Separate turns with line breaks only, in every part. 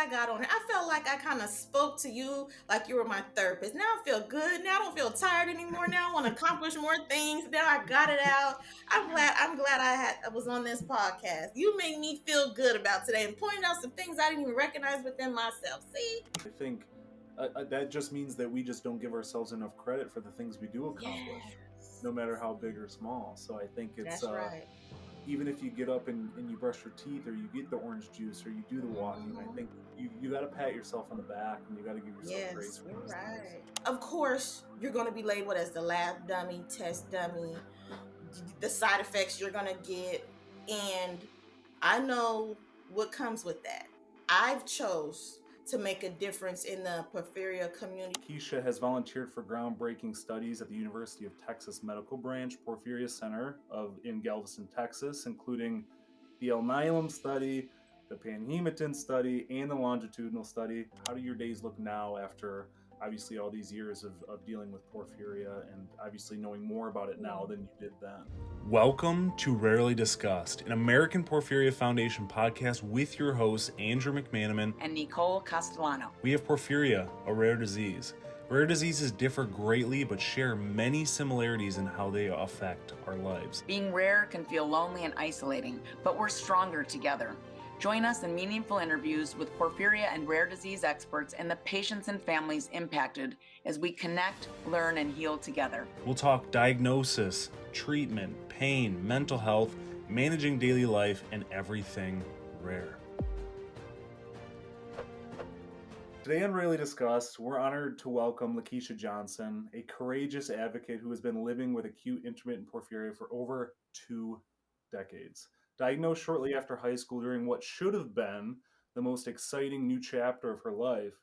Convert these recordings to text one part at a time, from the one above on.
I got on it, I felt like I kind of spoke to you like you were my therapist. Now I feel good. Now I don't feel tired anymore. Now I want to accomplish more things. Now I got it out. I'm glad I was on this podcast. You made me feel good about today and pointed out some things I didn't even recognize within myself. See?
I think that just means that we just don't give ourselves enough credit for the things we do accomplish,
Yes.
no matter how big or small. So I think it's
That's right.
even if you get up and you brush your teeth, or you get the orange juice, or you do the walking, I think you got to pat yourself on the back, and you got to give yourself grace
Yes,
for
you're
those things.
right. Of course, you're going to be labeled as the lab dummy, test dummy, the side effects you're going to get. And I know what comes with that. I've chose to make a difference in the porphyria community.
Lakeshia has volunteered for groundbreaking studies at the University of Texas Medical Branch Porphyria Center in Galveston, Texas, including the Alnylam Study, the Panhematin Study, and the Longitudinal Study. How do your days look now after obviously all these years of dealing with porphyria, and obviously knowing more about it now than you did then? Welcome to Rarely Discussed, an American Porphyria Foundation podcast with your hosts Andrew McManaman
and Nicole Castellano.
We have porphyria, a rare disease. Rare diseases differ greatly but share many similarities in how they affect our lives.
Being rare can feel lonely and isolating, but we're stronger together. Join us in meaningful interviews with porphyria and rare disease experts and the patients and families impacted as we connect, learn, and heal together.
We'll talk diagnosis, treatment, pain, mental health, managing daily life, and everything rare. Today on Rarely Discussed, we're honored to welcome Lakeshia Johnson, a courageous advocate who has been living with acute intermittent porphyria for over 2 decades. Diagnosed shortly after high school during what should have been the most exciting new chapter of her life,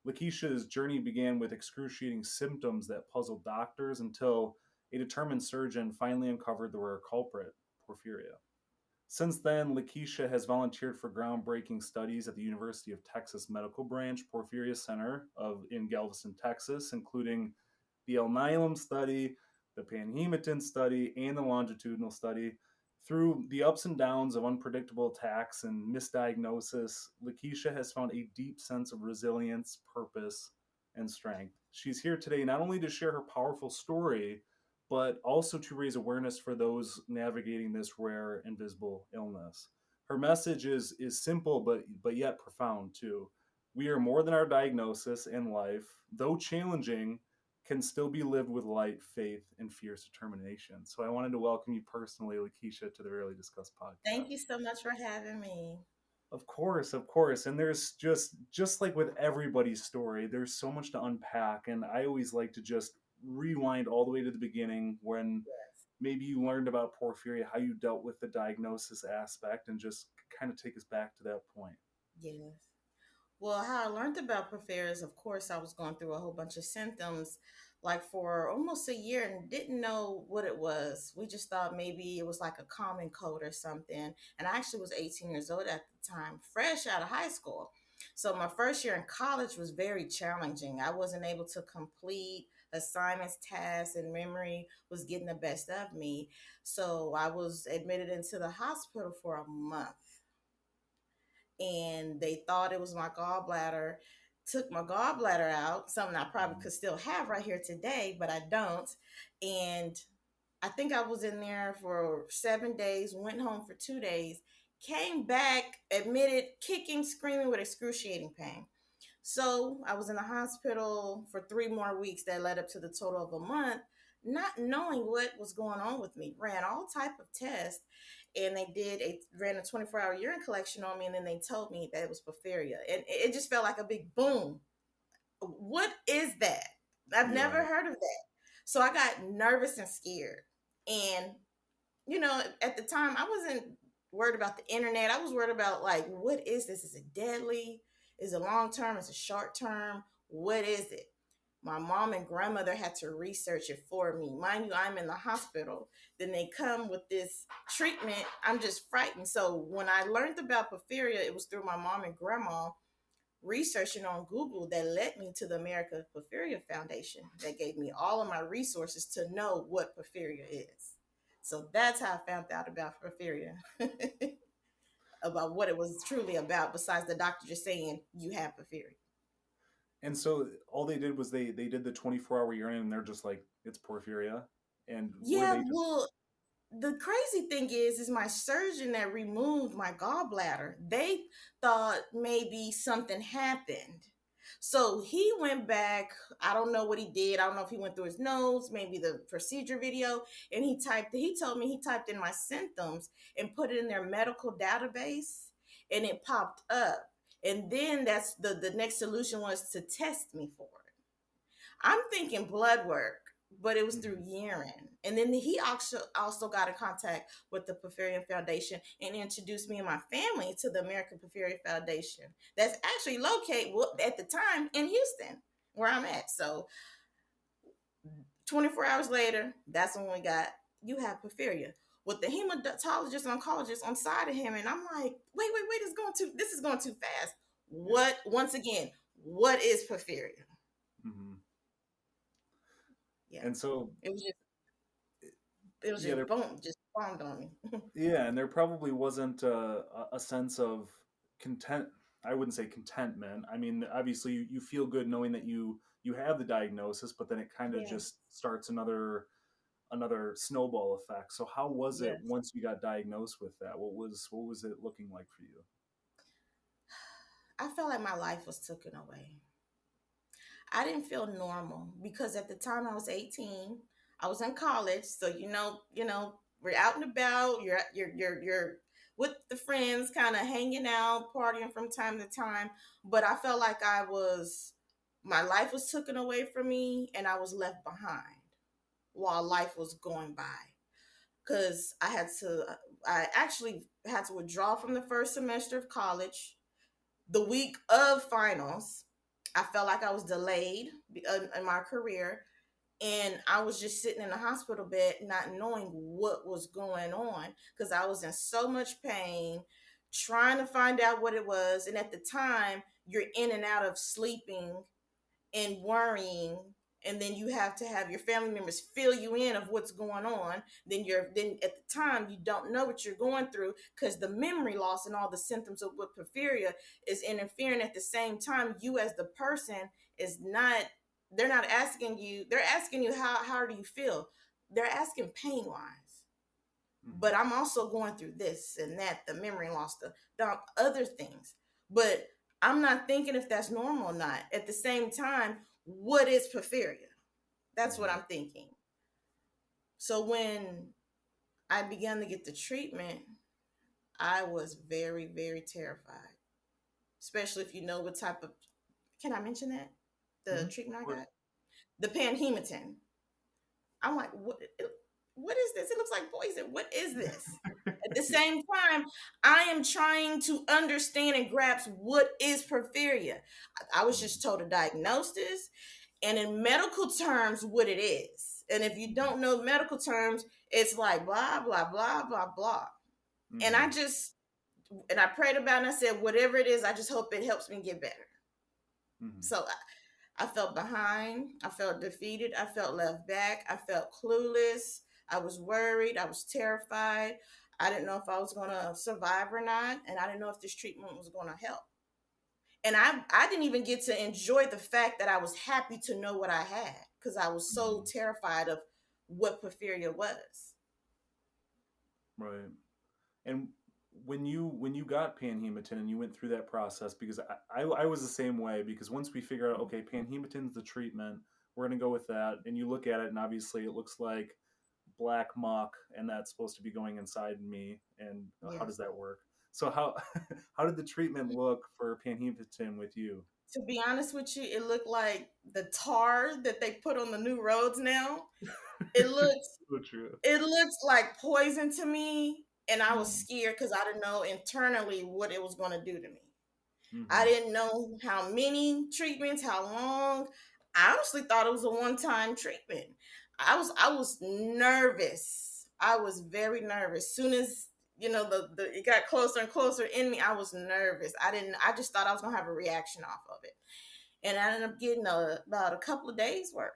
Lakeshia's journey began with excruciating symptoms that puzzled doctors until a determined surgeon finally uncovered the rare culprit, porphyria. Since then, Lakeshia has volunteered for groundbreaking studies at the University of Texas Medical Branch Porphyria Center in Galveston, Texas, including the Alnylam Study, the Panhematin Study, and the Longitudinal Study. Through the ups and downs of unpredictable attacks and misdiagnosis, Lakeshia has found a deep sense of resilience, purpose, and strength. She's here today not only to share her powerful story, but also to raise awareness for those navigating this rare, invisible illness. Her message is simple, but yet profound too. We are more than our diagnosis, and life, though challenging, can still be lived with light, faith, and fierce determination. So I wanted to welcome you personally, Lakeshia, to the Rarely Discussed podcast.
Thank you so much for having me.
Of course, of course. And there's just like with everybody's story, there's so much to unpack. And I always like to just rewind all the way to the beginning when maybe you learned about porphyria, how you dealt with the diagnosis aspect, and just kind of take us back to that point.
Yes. Well, how I learned about porphyria is, of course, I was going through a whole bunch of symptoms like for almost a year and didn't know what it was. We just thought maybe it was like a common cold or something. And I actually was 18 years old at the time, fresh out of high school. So my first year in college was very challenging. I wasn't able to complete assignments, tasks, and memory was getting the best of me. So I was admitted into the hospital for a month. And they thought it was my gallbladder. Took my gallbladder out, something I probably could still have right here today, but I don't. And I think I was in there for 7 days, went home for 2 days, came back, admitted, kicking, screaming with excruciating pain. So I was in the hospital for 3 more weeks that led up to the total of a month, not knowing what was going on with me. Ran all type of tests, and ran a 24-hour urine collection on me, and then they told me that it was porphyria. And it just felt like a big boom. What is that? I've never heard of that. So I got nervous and scared. And, at the time, I wasn't worried about the internet. I was worried about, like, what is this? Is it deadly? Is it long term? Is it short term? What is it? My mom and grandmother had to research it for me. Mind you, I'm in the hospital. Then they come with this treatment. I'm just frightened. So when I learned about porphyria, it was through my mom and grandma researching on Google that led me to the American Porphyria Foundation. That gave me all of my resources to know what porphyria is. So that's how I found out about porphyria. about what it was truly about, besides the doctor just saying you have porphyria.
And so all they did was they did the 24-hour urine, and they're just like, it's porphyria. And were
Yeah,
they just
well, the crazy thing is my surgeon that removed my gallbladder, they thought maybe something happened. So he went back. I don't know what he did. I don't know if he went through his notes, maybe the procedure video, and he told me he typed in my symptoms and put it in their medical database, and it popped up. And then that's the next solution was to test me for it. I'm thinking blood work, but it was through
Mhm.
urine. And then he also got in contact with the Porphyria Foundation and introduced me and my family to the American Porphyria Foundation. That's actually located at the time in Houston, where I'm at. So 24 hours later, that's when we got, you have porphyria. With the hematologist and oncologist on side of him, and I'm like, wait, this is going too fast. What, once again, what is porphyria?
Mhm.
Yeah.
And so
It was just it was
yeah,
just
there
boom, just bombed on me.
yeah, and there probably wasn't a sense of content. I wouldn't say contentment. I mean, obviously you feel good knowing that you have the diagnosis, but then it kind of
Yeah.
just starts another snowball effect. So how was it
Yes.
once you got diagnosed with that? What was it looking like for you?
I felt like my life was taken away. I didn't feel normal because at the time I was 18, I was in college, so we're out and about. You're with the friends, kind of hanging out, partying from time to time. But I felt like my life was taken away from me, and I was left behind while life was going by. Because I actually had to withdraw from the first semester of college. The week of finals, I felt like I was delayed in my career, and I was just sitting in the hospital bed not knowing what was going on because I was in so much pain, trying to find out what it was. And at the time, you're in and out of sleeping and worrying, and then you have to have your family members fill you in of what's going on. Then at the time you don't know what you're going through because the memory loss and all the symptoms of what porphyria is interfering. At the same time, you as the person is not, they're not asking you, they're asking you how do you feel, they're asking pain wise.
Mhm.
But I'm also going through this and that, the memory loss, the other things. But I'm not thinking if that's normal or not. At the same time, what is porphyria? That's what
Mhm.
I'm thinking. So when I began to get the treatment, I was very, very terrified, especially if you know what type of, can I mention that? The
Mhm.
treatment
Of
I
course.
got? The Panhematin. I'm like, what is this? It looks like poison. What is this? At the same time, I am trying to understand and grasp what is porphyria. I was
Mhm.
just told a diagnosis and in medical terms what it is. And if you
Mhm.
don't know medical terms, it's like blah, blah, blah, blah, blah. And
Mhm.
I prayed about it and I said, whatever it is, I just hope it helps me get better.
Mhm.
So I felt behind. I felt defeated. I felt left back. I felt clueless. I was worried. I was terrified. I didn't know if I was going to survive or not. And I didn't know if this treatment was going to help. And I didn't even get to enjoy the fact that I was happy to know what I had because I was so
Mhm.
terrified of what porphyria was.
Right. And when you got panhematin and you went through that process, because I was the same way, because once we figure out, okay, panhematin's the treatment, we're gonna go with that, and you look at it and obviously it looks like black muck, and that's supposed to be going inside me, and how does
Yes.
that work? So how how did the treatment look for panhematin with you?
To be honest with you, it looked like the tar that they put on the new roads now. It looks
So true.
it looks like poison to me, and I was
Mm-hmm.
scared because I didn't know internally what it was going to do to me. I
Mm-hmm.
didn't know how many treatments, how long. I honestly thought it was a one-time treatment. I was nervous. I was very nervous. Soon as the it got closer and closer in me, I was nervous. I just thought I was gonna have a reaction off of it. And I ended up getting about a couple of days worth.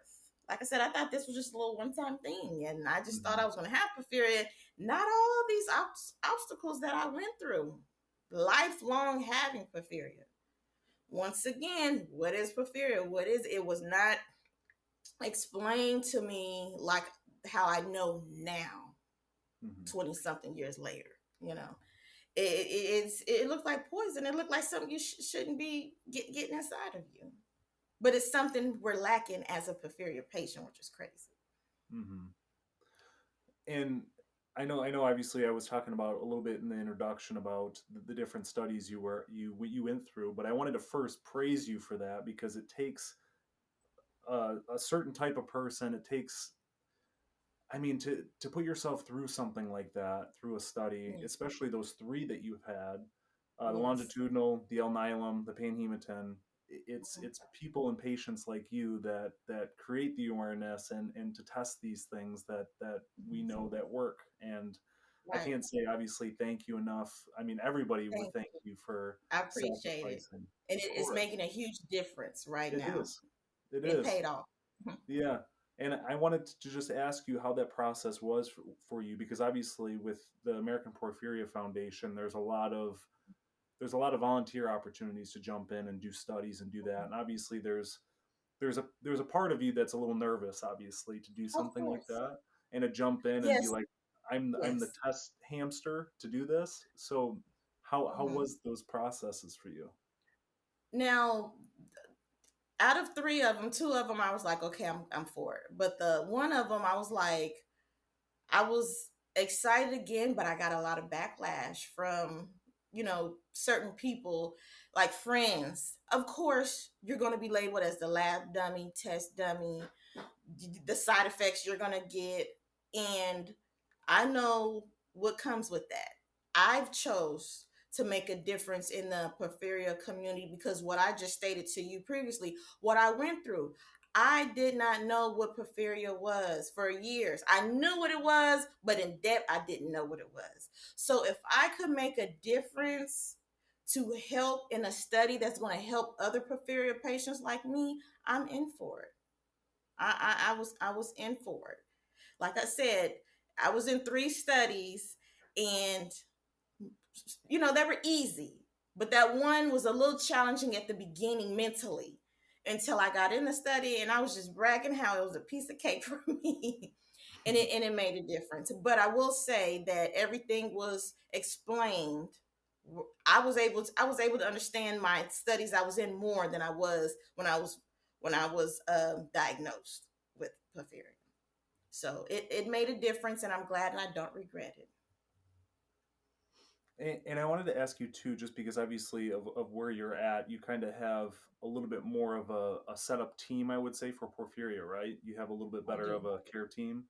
Like I said, I thought this was just a little one-time thing, and I just thought
Mm-hmm.
I was going to have porphyria. Not all these obstacles that I went through. lifelong having porphyria. Once again, what is porphyria? What is it? Was not explained to me like how I know now,
Mm-hmm.
20 something years later. You know, it looked like poison. It looked like something you shouldn't be getting inside of you. But it's something we're lacking as a porphyria patient, which is crazy.
Mm-hmm. And I know. Obviously, I was talking about a little bit in the introduction about the different studies you went through, but I wanted to first praise you for that because it takes a certain type of person. It takes, I mean, to put yourself through something like that, through a study,
Yes.
especially those three that you've had, the
Yes.
longitudinal, the Alnylam, the Panhematin. It's
Mhm.
it's people and patients like you that create the awareness and to test these things that we
Mhm.
know that work. And I
Right.
can't say obviously thank you enough. I mean, everybody would
Thank
thank
you.
you for
I appreciate it.
sacrificing.
And
Of
it is
course,
making a huge difference right
it
now.
is. It
It
is.
paid off.
Yeah. And I wanted to just ask you how that process was for you because obviously with the American Porphyria Foundation, there's a lot of volunteer opportunities to jump in and do studies and do that. And obviously there's a part of you that's a little nervous, obviously, to do
Of
something like
course.
that and to jump in and be
Yes.
like, I'm the
Yes.
test hamster to do this. So how
Mhm.
was those processes for you?
Now, out of three of them, two of them, I was like, okay, I'm for it. But the one of them, I was like, I was excited again, but I got a lot of backlash from, certain people, like friends. Of course, you're going to be labeled as the lab dummy, test dummy, the side effects you're going to get. And I know what comes with that. I've chose to make a difference in the porphyria community because what I just stated to you previously, what I went through, I did not know what porphyria was for years. I knew what it was, but in depth, I didn't know what it was. So if I could make a difference to help in a study that's going to help other porphyria patients like me, I'm in for it. I was in for it. Like I said, I was in three studies, and they were easy, but that one was a little challenging at the beginning mentally until I got in the study, and I was just bragging how it was a piece of cake for me. And it made a difference. But I will say that everything was explained. I was able to understand my studies I was in more than I was when I was diagnosed with porphyria. So it made a difference, and I'm glad, and I don't regret it.
And I wanted to ask you too, just because obviously of where you're at, you kind of have a little bit more of a setup team, I would say, for Porphyria, right? You have a little bit
I
better
do.
of a care team.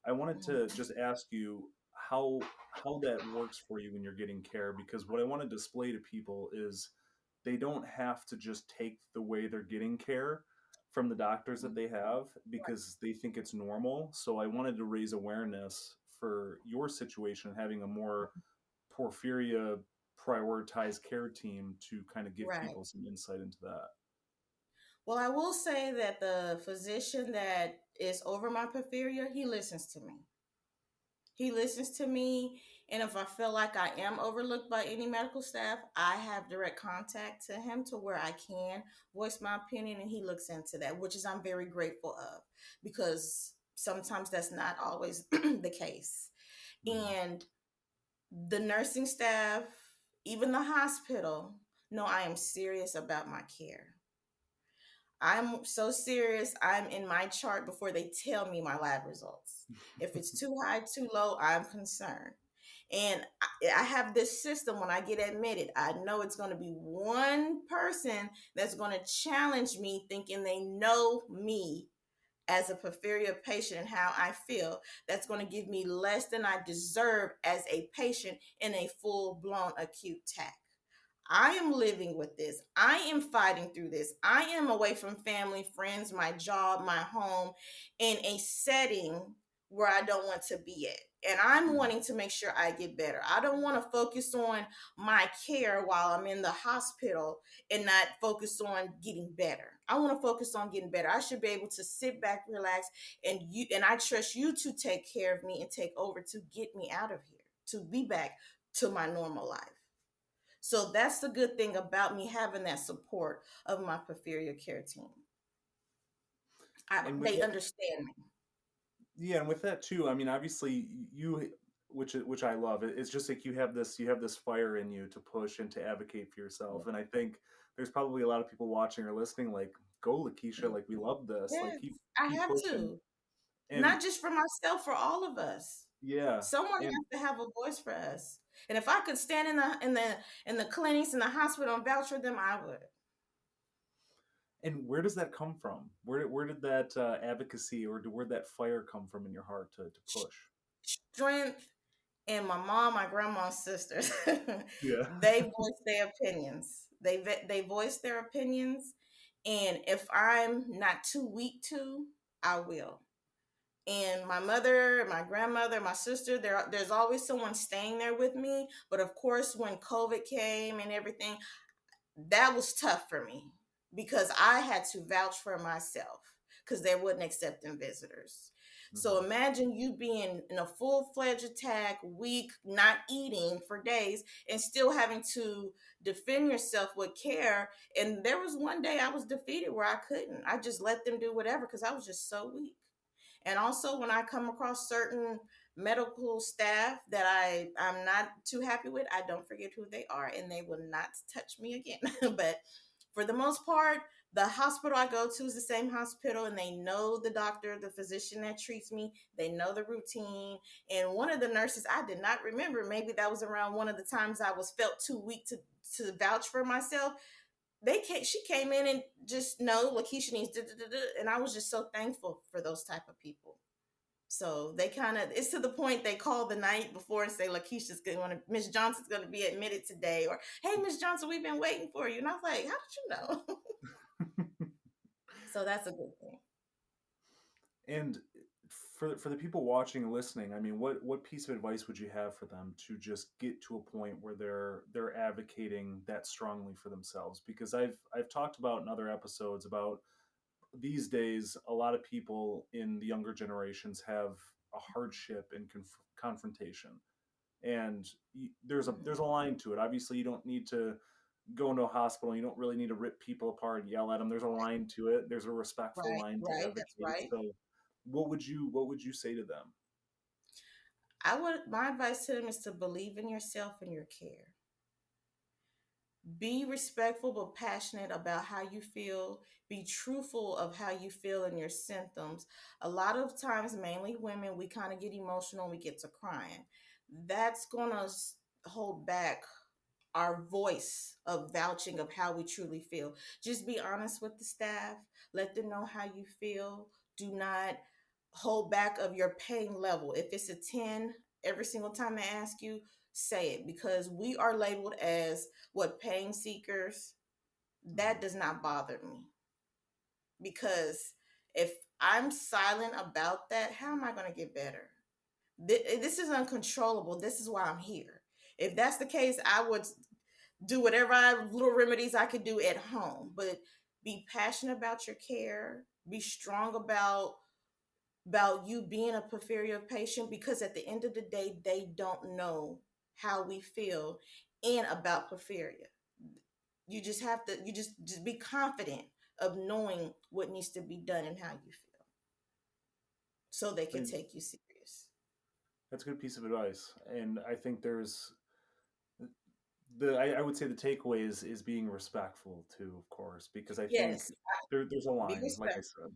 I wanted to
Mhm.
just ask you how that works for you when you're getting care, because what I want to display to people is they don't have to just take the way they're getting care from the doctors that they have because they think it's normal. So I wanted to raise awareness for your situation, having a more porphyria prioritized care team to kind of give
Right.
people some insight into that.
Well, I will say that the physician that is over my porphyria, he listens to me. He listens to me, and if I feel like I am overlooked by any medical staff, I have direct contact to him to where I can voice my opinion, and he looks into that, which is I'm very grateful of because sometimes that's not always the case.
Mm-hmm.
And the nursing staff, even the hospital, know I am serious about my care. I'm so serious. I'm in my chart before they tell me my lab results. If it's too high, too low, I'm concerned. And I have this system when I get admitted. I know it's going to be one person that's going to challenge me thinking they know me as a porphyria patient and how I feel. That's going to give me less than I deserve as a patient in a full blown acute TAC. I am living with this. I am fighting through this. I am away from family, friends, my job, my home, in a setting where I don't want to be at. And I'm wanting to make sure I get better. I don't want to focus on my care while I'm in the hospital and not focus on getting better. I want to focus on getting better. I should be able to sit back, relax, and I trust you to take care of me and take over to get me out of here, to be back to my normal life. So that's the good thing about me having that support of my porphyria care team.
And with
They
that,
understand me.
yeah, and with that too, I mean, obviously you, which I love. It's just like you have this fire in you to push and to advocate for yourself. And I think there's probably a lot of people watching or listening, like, go Lakeisha, like we love this, like
Yes, I
keep
have
pushing.
to.
And
Not just for myself, for all of us.
yeah,
Someone
and
has to have a voice for us. And if I could stand in the clinics in the hospital and vouch for them, I would.
and where does that come from? Where did that advocacy, or where that fire come from in your heart to push?
Strength, and my mom, my grandma, sisters,
Yeah.
they voice their opinions. They voice their opinions, and if I'm not too weak to, I will. And my mother, my grandmother, my sister, there's always someone staying there with me. But of course, when COVID came and everything, that was tough for me because I had to vouch for myself because they wouldn't accept them visitors. So
Mhm.
imagine you being in a full-fledged attack, weak, not eating for days, and still having to defend yourself with care. And there was one day I was defeated where I couldn't. I just let them do whatever because I was just so weak. And also when I come across certain medical staff that I'm not too happy with, I don't forget who they are and they will not touch me again. But for the most part, the hospital I go to is the same hospital and they know the doctor, the physician that treats me. They know the routine. And one of the nurses, I did not remember, maybe that was around one of the times I was felt too weak to vouch for myself. She came in and just no, Lakeisha needs da, da, da, da, and I was just so thankful for those type of people. So they kind of, it's to the point they call the night before and say Lakeisha's going to, Miss Johnson's going to be admitted today, or hey, Miss Johnson, we've been waiting for you. And I was like, how did you know? So that's a good thing.
And for the people watching and listening, I mean, what piece of advice would you have for them to just get to a point where they're advocating that strongly for themselves? Because I've talked about in other episodes about these days a lot of people in the younger generations have a hardship in confrontation, and there's a line to it. Obviously, you don't need to go into a hospital. You don't really need to rip people apart and yell at them. There's a line to it. There's a respectful
Right,
line to
right. That's
advocate.
right.
So what would you say to them?
My advice to them is to believe in yourself and your care. Be respectful but passionate about how you feel. Be truthful of how you feel and your symptoms. A lot of times, mainly women, we kind of get emotional and we get to crying. That's going to hold back our voice of vouching of how we truly feel. Just be honest with the staff. Let them know how you feel. Do not hold back of your pain level. If it's a 10, every single time they ask you, say it because we are labeled as what pain seekers. That does not bother me because if I'm silent about that, how am I going to get better? This is uncontrollable. This is why I'm here. If that's the case, I would do whatever little remedies I could do at home. But be passionate about your care. Be strong about you being a porphyria patient because at the end of the day, they don't know how we feel and about porphyria. You just have to just be confident of knowing what needs to be done and how you feel so they can
And
take you serious.
that's a good piece of advice. And I think I would say the takeaway is being respectful too, of course, because I think
Yes,
there's a
be
line, like I
respectful.
said.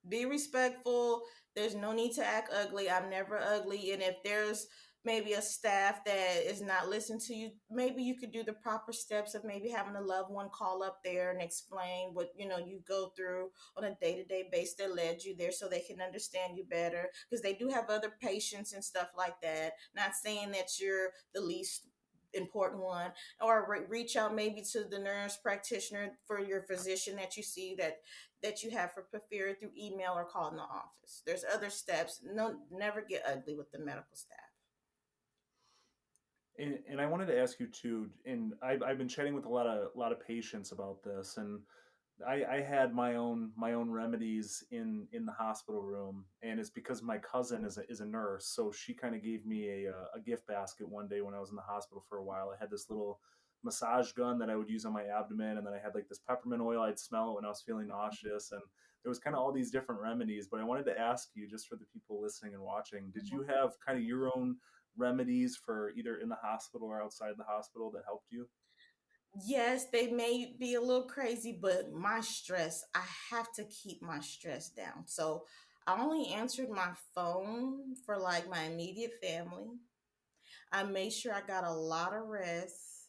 Be respectful. There's no need to act ugly. I'm never ugly. And if there's maybe a staff that is not listening to you, maybe you could do the proper steps of maybe having a loved one call up there and explain what you go through on a day-to-day basis that led you there so they can understand you better because they do have other patients and stuff like that. Not saying that you're the least important one, or reach out maybe to the nurse practitioner for your physician that you see that you have for porphyria through email or call in the office. There's other steps. No, never get ugly with the medical staff.
And I wanted to ask you too, and I've been chatting with a lot of patients about this, and I had my own remedies in the hospital room, and it's because my cousin is a nurse, so she kind of gave me a gift basket one day when I was in the hospital for a while. I had this little massage gun that I would use on my abdomen, and then I had like this peppermint oil. I'd smell it when I was feeling nauseous, and there was kind of all these different remedies. But I wanted to ask you, just for the people listening and watching, did you have kind of your own remedies for either in the hospital or outside the hospital that helped you?
Yes, they may be a little crazy, but my stress, I have to keep my stress down. So I only answered my phone for like my immediate family. I made sure I got a lot of rest.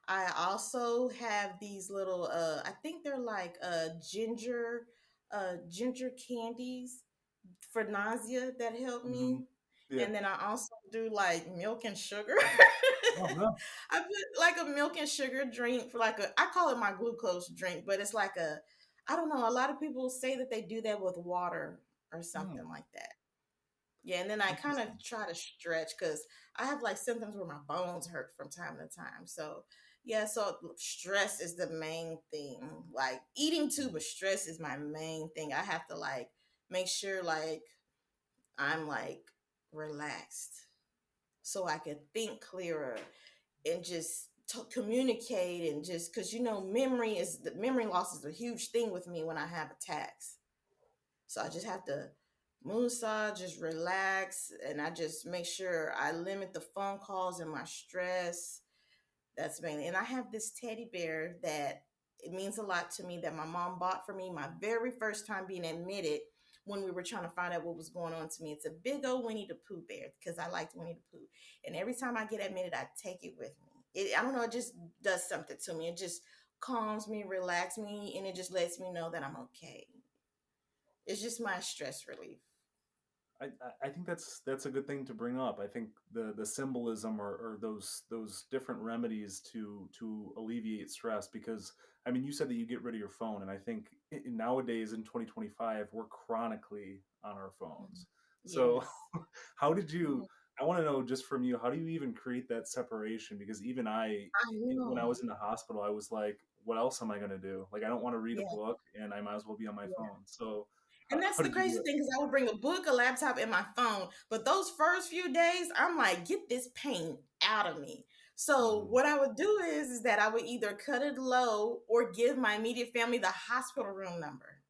I also have these little I think they're like ginger candies for nausea that help
Hmm.
me.
Yeah.
And then I also do like milk and sugar.
Oh no.
I put like a milk and sugar drink for like I call it my glucose drink, but it's like I don't know, a lot of people say that they do that with water or
Hmm.
something like that. Yeah, and then I kind of
Interesting.
try to stretch because I have like symptoms where my bones hurt from time to time. So yeah, so stress is the main thing. Like eating too, but stress is my main thing. I have to like make sure like I'm like relaxed so I can think clearer and just communicate and just because memory loss is a huge thing with me when I have attacks. So I just have to moonsaw, just relax, and I just make sure I limit the phone calls and my stress. That's mainly. And I have this teddy bear that it means a lot to me that my mom bought for me my very first time being admitted when we were trying to find out what was going on to me. It's a big old Winnie the Pooh bear because I liked Winnie the Pooh. And every time I get admitted, I take it with me. I don't know, it just does something to me. It just calms me, relaxes me, and it just lets me know that I'm okay. It's just my stress relief.
I think that's a good thing to bring up. I think the symbolism or those different remedies to alleviate stress, because I mean you said that you get rid of your phone, and I think nowadays in 2025 we're chronically on our
Mhm.
phones. So
Yes.
how did
Mhm.
you, I want to know just from you, how do you even create that separation? Because even
I
when I
know.
was in the hospital, I was like, what else am I going to do? Like, I don't want to read a
Yeah.
book, and I might as well be on my
Yeah.
phone. So
And that's
how
the
did you do
crazy
it?
thing because I would bring a book, a laptop, and my phone. But those first few days, I'm like, get this pain out of me. So
Hmm.
what I would do is that I would either cut it low or give my immediate family the hospital room number.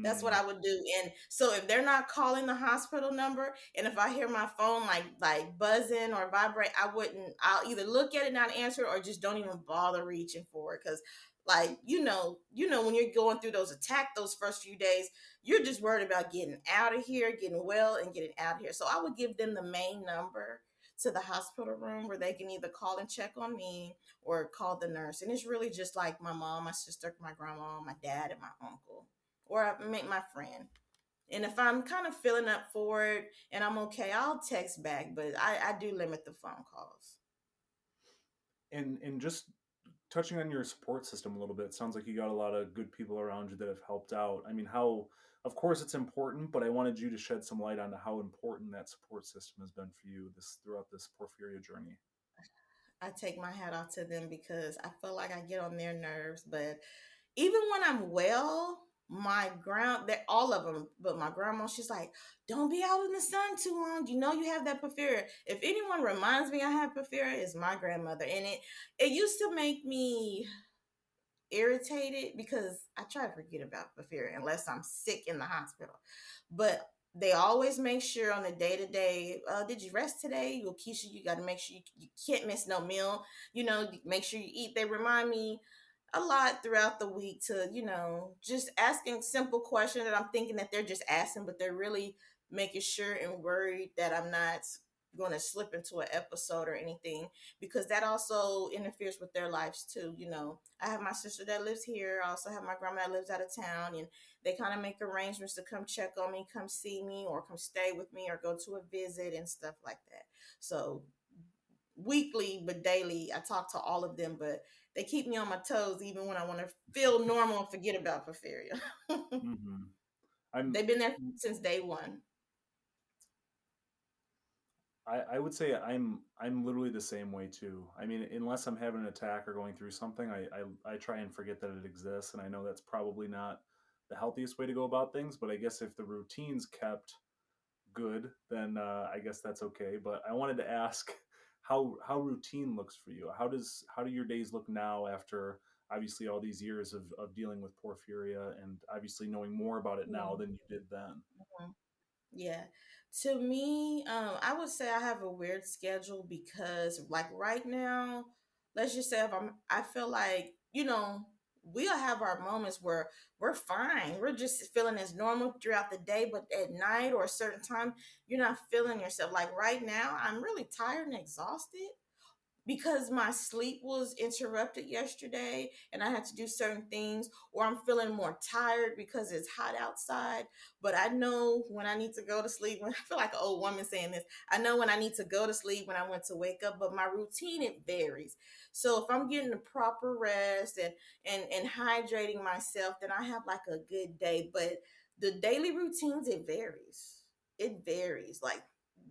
That's what
Mm.
I would do. And so if they're not calling the hospital number, and if I hear my phone like buzzing or vibrate, I'll either look at it, not answer, or just don't even bother reaching for it. Cause like, when you're going through those first few days, you're just worried about getting out of here, getting well and getting out of here. So I would give them the main number to the hospital room where they can either call and check on me or call the nurse. And it's really just like my mom, my sister, my grandma, my dad, and my uncle or I make my friend. And if I'm kind of feeling up for it and I'm okay, I'll text back, but I do limit the phone calls.
And just touching on your support system a little bit, sounds like you got a lot of good people around you that have helped out. I mean, how, of course it's important, but I wanted you to shed some light on how important that support system has been for you this throughout this porphyria journey.
I take my hat off to them because I feel like I get on their nerves. But even when I'm well, they're all of them, but my grandma, she's like, don't be out in the sun too long. You know, you have that porphyria. If anyone reminds me I have porphyria, it's my grandmother. And it used to make me irritated because I try to forget about porphyria unless I'm sick in the hospital. But they always make sure on the day to day, did you rest today? Well, Keisha, you got to make sure you can't miss no meal. Make sure you eat. They remind me a lot throughout the week to, just asking simple questions that I'm thinking that they're just asking, but they're really making sure and worried that I'm not going to slip into an episode or anything because that also interferes with their lives too. I have my sister that lives here. I also have my grandma that lives out of town, and they kind of make arrangements to come check on me, come see me, or come stay with me, or go to a visit and stuff like that. So weekly but daily, I talk to all of them, but they keep me on my toes even when I want to feel normal and forget about porphyria.
Hmm. I'm
They've been there since day one.
I would say I'm literally the same way too. I mean, unless I'm having an attack or going through something, I try and forget that it exists, and I know that's probably not the healthiest way to go about things. But I guess if the routine's kept good, then I guess that's okay. But I wanted to ask how routine looks for you. How do your days look now after obviously all these years of dealing with porphyria and obviously knowing more about it now
Mhm.
than you did then?
Yeah. To me, I would say I have a weird schedule because like right now, let's just say if I feel like, we'll have our moments where we're fine. We're just feeling as normal throughout the day, but at night or a certain time, you're not feeling yourself. Like right now, I'm really tired and exhausted because my sleep was interrupted yesterday and I had to do certain things, or I'm feeling more tired because it's hot outside. But I know when I need to go to sleep. When I feel like an old woman saying this, I know when I need to go to sleep, when I want to wake up, but my routine it varies. So if I'm getting the proper rest and hydrating myself, then I have like a good day. But the daily routines it varies. It varies. Like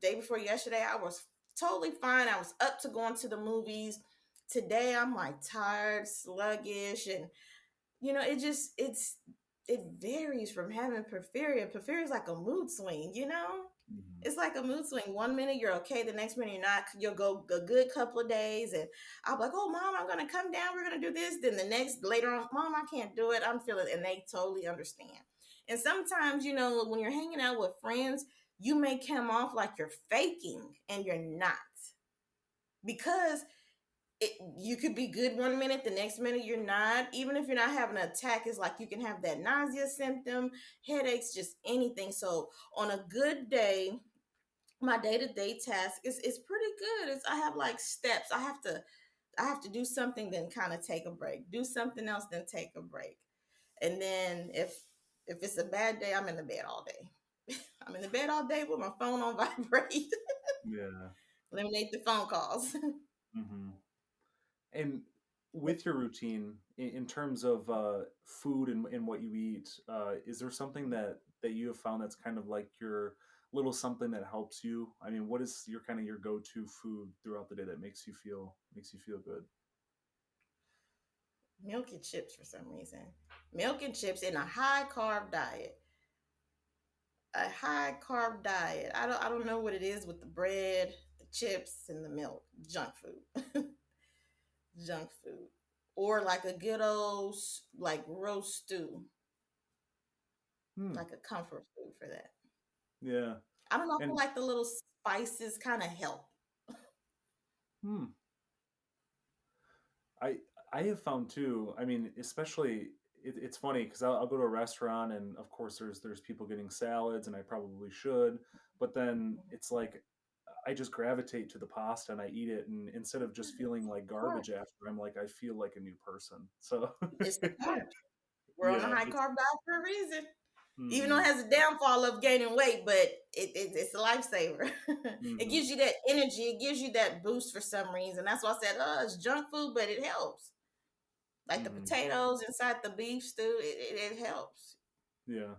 day before yesterday, I was totally fine. I was up to going to the movies. Today I'm like tired, sluggish, and it varies from having porphyria. Porphyria is like a mood swing, you know?
Hmm.
It's like a mood swing. One minute you're okay, the next minute you're not. You'll go a good couple of days, and I'll be like, "Oh, mom, I'm gonna come down. We're gonna do this." Then the next later on, "Mom, I can't do it. I'm feeling," and they totally understand. And sometimes, when you're hanging out with friends, you may come off like you're faking, and you're not, because you could be good one minute, the next minute you're not. Even if you're not having an attack, it's like you can have that nausea symptom, headaches, just anything. So on a good day, my day-to-day task is pretty good. I have like steps. I have to do something, then kind of take a break, do something else, then take a break. And then if it's a bad day, I'm in the bed all day. I'm in the bed all day with my phone on vibrate.
Yeah.
Eliminate the phone calls.
Hmm. And with your routine, in terms of food and what you eat, is there something that you have found that's kind of like your little something that helps you? I mean, what is your kind of your go-to food throughout the day that makes you feel good?
Milk and chips for some reason. Milk and chips in a high carb diet. A high carb diet. I don't know what it is with the bread, the chips, and the milk. Junk food. Junk food. Or like a good old like roast stew.
Hmm.
Like a comfort food for that.
Yeah.
I don't know, I feel
And
like the little spices kind of help.
hmm. I I have found too. I mean, especially it's funny because I'll go to a restaurant and of course there's people getting salads and I probably should, but then it's like I just gravitate to the pasta and I eat it, and instead of just feeling like
Of course.
garbage after, I'm like I feel like a new person. So
It's the carbs. We're on a
yeah,
high
it's
carb diet for a reason. Even though it
mm-hmm,
has a downfall of gaining weight, but it's a lifesaver. It
mm-hmm,
gives you that energy. It gives you that boost for some reason. That's why I said, oh, it's junk food, but it helps. Like the
mm-hmm,
potatoes inside the beef stew, it helps.
yeah.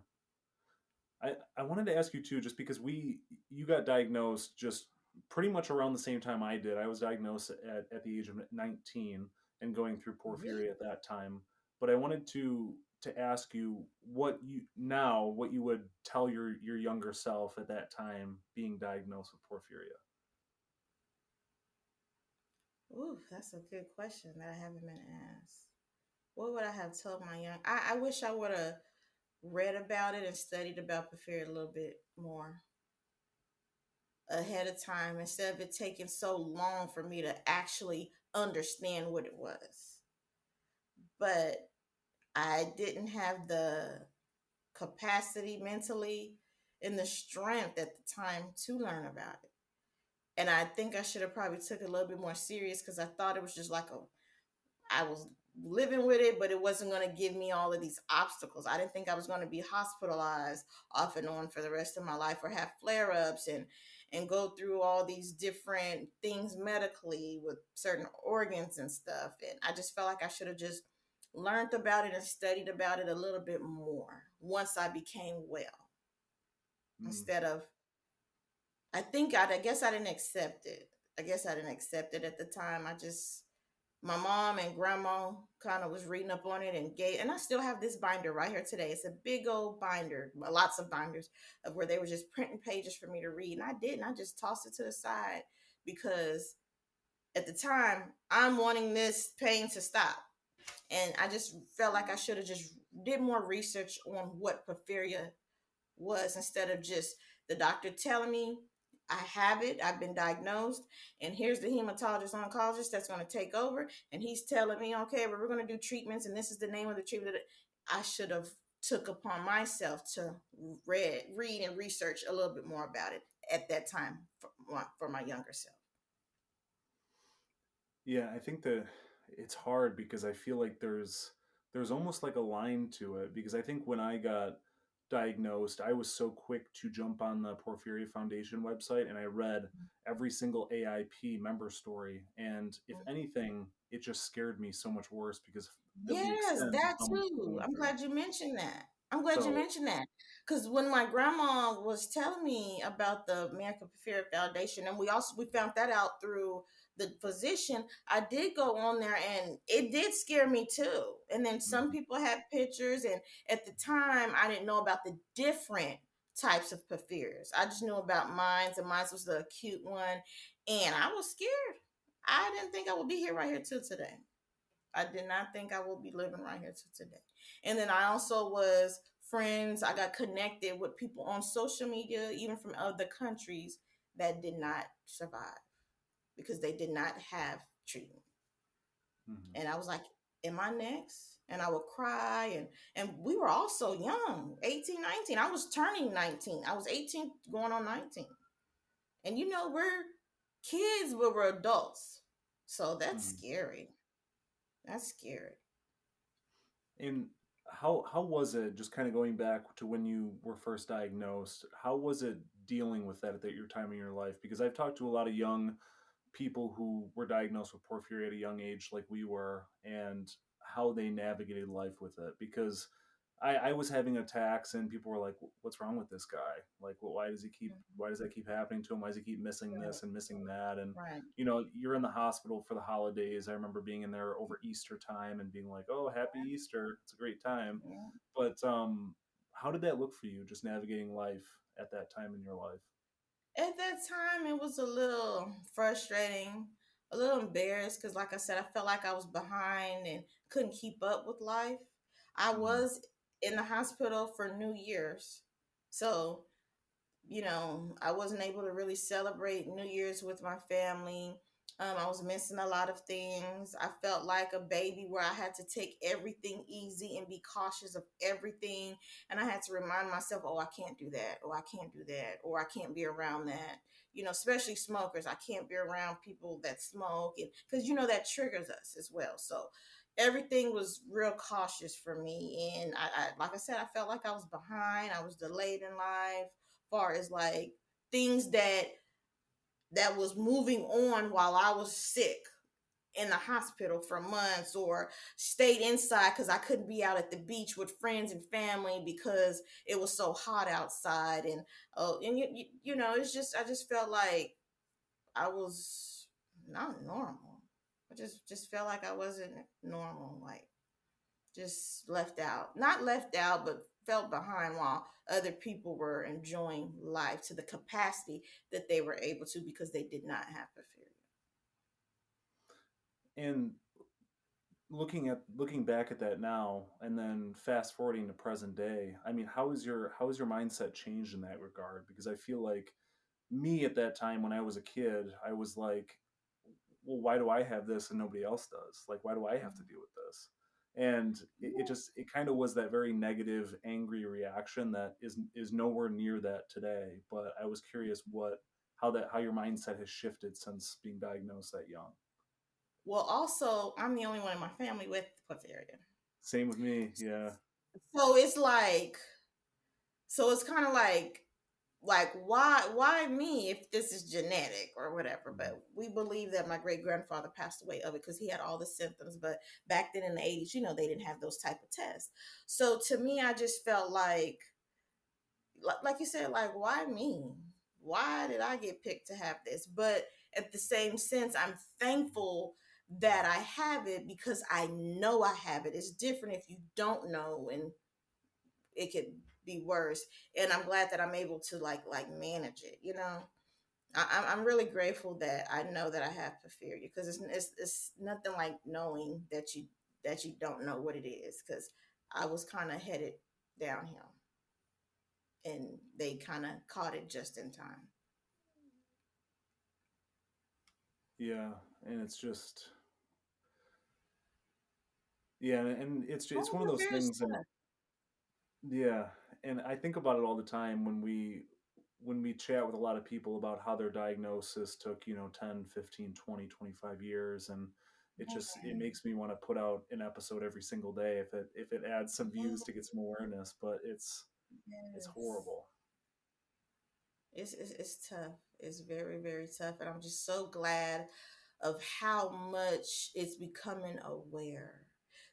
I wanted to ask you too, just because you got diagnosed just pretty much around the same time I did. I was diagnosed at the age of 19 and going through
Really?
porphyria at that time. But I wanted to ask you what you would tell your younger self at that time being diagnosed with porphyria.
Ooh, that's a good question that I haven't been asked. What would I have told my young? I wish I would have read about it and studied about porphyria a little bit more ahead of time instead of it taking so long for me to actually understand what it was. But I didn't have the capacity mentally and the strength at the time to learn about it. And I think I should have probably took it a little bit more serious because I thought it was just like I was living with it, but it wasn't going to give me all of these obstacles. I didn't think I was going to be hospitalized off and on for the rest of my life or have flare ups and go through all these different things medically with certain organs and stuff. And I just felt like I should have just learned about it and studied about it a little bit more once I became well
Mm,
instead of I guess I didn't accept it. I guess I didn't accept it at the time. My mom and grandma kind of was reading up on it and I still have this binder right here today. It's a big old binder, lots of binders of where they were just printing pages for me to read. And I didn't. I just tossed it to the side because at the time I'm wanting this pain to stop. And I just felt like I should have just did more research on what porphyria was instead of just the doctor telling me I have it, I've been diagnosed, and here's the hematologist oncologist that's going to take over, and he's telling me, okay, well, we're going to do treatments, and this is the name of the treatment. I should have took upon myself to read and research a little bit more about it at that time for my younger self.
Yeah, I think that it's hard because I feel like there's almost like a line to it because I think when I got diagnosed, I was so quick to jump on the Porphyria Foundation website and I read every single AIP member story, and if anything, it just scared me so much worse because of the
Yes,
extent of
that
how much they're
too.
going
I'm
through.
glad you mentioned that. I'm glad you
So,
mentioned that. Because when my grandma was telling me about the American Porphyria Foundation, and we found that out through the physician, I did go on there and it did scare me too. And then some
mhm,
people had pictures, and at the time I didn't know about the different types of porphyrias. I just knew about mine, and mine was the acute one, and I was scared. I didn't think I would be here right here till today. I did not think I would be living right here to today. And then I also was friends. I got connected with people on social media, even from other countries that did not survive because they did not have treatment.
mhm.
And I was like, am I next? And I would cry and we were all so young, 18, 19. I was turning 19. I was 18 going on 19. And we're kids, but we're adults. So that's
Mhm.
scary. That's scary.
And how was it, just kind of going back to when you were first diagnosed, how was it dealing with that at your time in your life? Because I've talked to a lot of young people who were diagnosed with porphyria at a young age like we were, and how they navigated life with it. Because I was having attacks and people were like, what's wrong with this guy? Like, well, why does that keep happening to him? Why does he keep missing
Right.
this and missing that? And
Right.
you're in the hospital for the holidays. I remember being in there over Easter time and being like, oh, happy Easter, it's a great time.
Yeah.
But how did that look for you, just navigating life at that time in your life?
At that time, it was a little frustrating, a little embarrassed because, like I said, I felt like I was behind and couldn't keep up with life. I
Hmm.
was in the hospital for New Year's. So I wasn't able to really celebrate New Year's with my family. I was missing a lot of things. I felt like a baby where I had to take everything easy and be cautious of everything. And I had to remind myself, oh, I can't do that. Or I can't do that. Or I can't be around that. Especially smokers. I can't be around people that smoke. And because, that triggers us as well. So everything was real cautious for me. And like I said, I felt like I was behind. I was delayed in life far as like things that was moving on while I was sick in the hospital for months or stayed inside because I couldn't be out at the beach with friends and family because it was so hot outside and it's just I just felt like I was not normal. I just felt like I wasn't normal, like just left out. Not left out, but felt behind while other people were enjoying life to the capacity that they were able to because they did not have porphyria.
And looking back at that now and then fast forwarding to present day, I mean, how is your mindset changed in that regard? Because I feel like me at that time when I was a kid, I was like, well, why do I have this and nobody else does? Like, why do I have to deal with this? And it kind of was that very negative, angry reaction that is nowhere near that today. But I was curious how your mindset has shifted since being diagnosed that young.
Well, also, I'm the only one in my family with porphyria.
Same with me, yeah.
So it's like, so it's kind of like why me if this is genetic or whatever.
Mhm.
But we believe that my great grandfather passed away of it because he had all the symptoms. But back then in the 80s, they didn't have those type of tests. So to me, I just felt like you said, like, why me? why did I get picked to have this? But at the same sense, I'm thankful that I have it because I know I have it. It's different if you don't know, and it could be worse. And I'm glad that I'm able to like manage it. You know, I'm really grateful that I know that I have porphyria, because it's nothing like knowing that you don't know what it is, because I was kind of headed downhill, and they kind of caught it just in time.
Yeah, and it's just yeah, and it's
Oh,
one of those
very
things, and
sad.
yeah, and I think about it all the time when we chat with a lot of people about how their diagnosis took, 10, 15, 20, 25 years, and it makes me want to put out an episode every single day if it adds some views to get some awareness, but it's
Yes.
horrible.
It's tough. It's very, very tough. And I'm just so glad of how much it's becoming aware.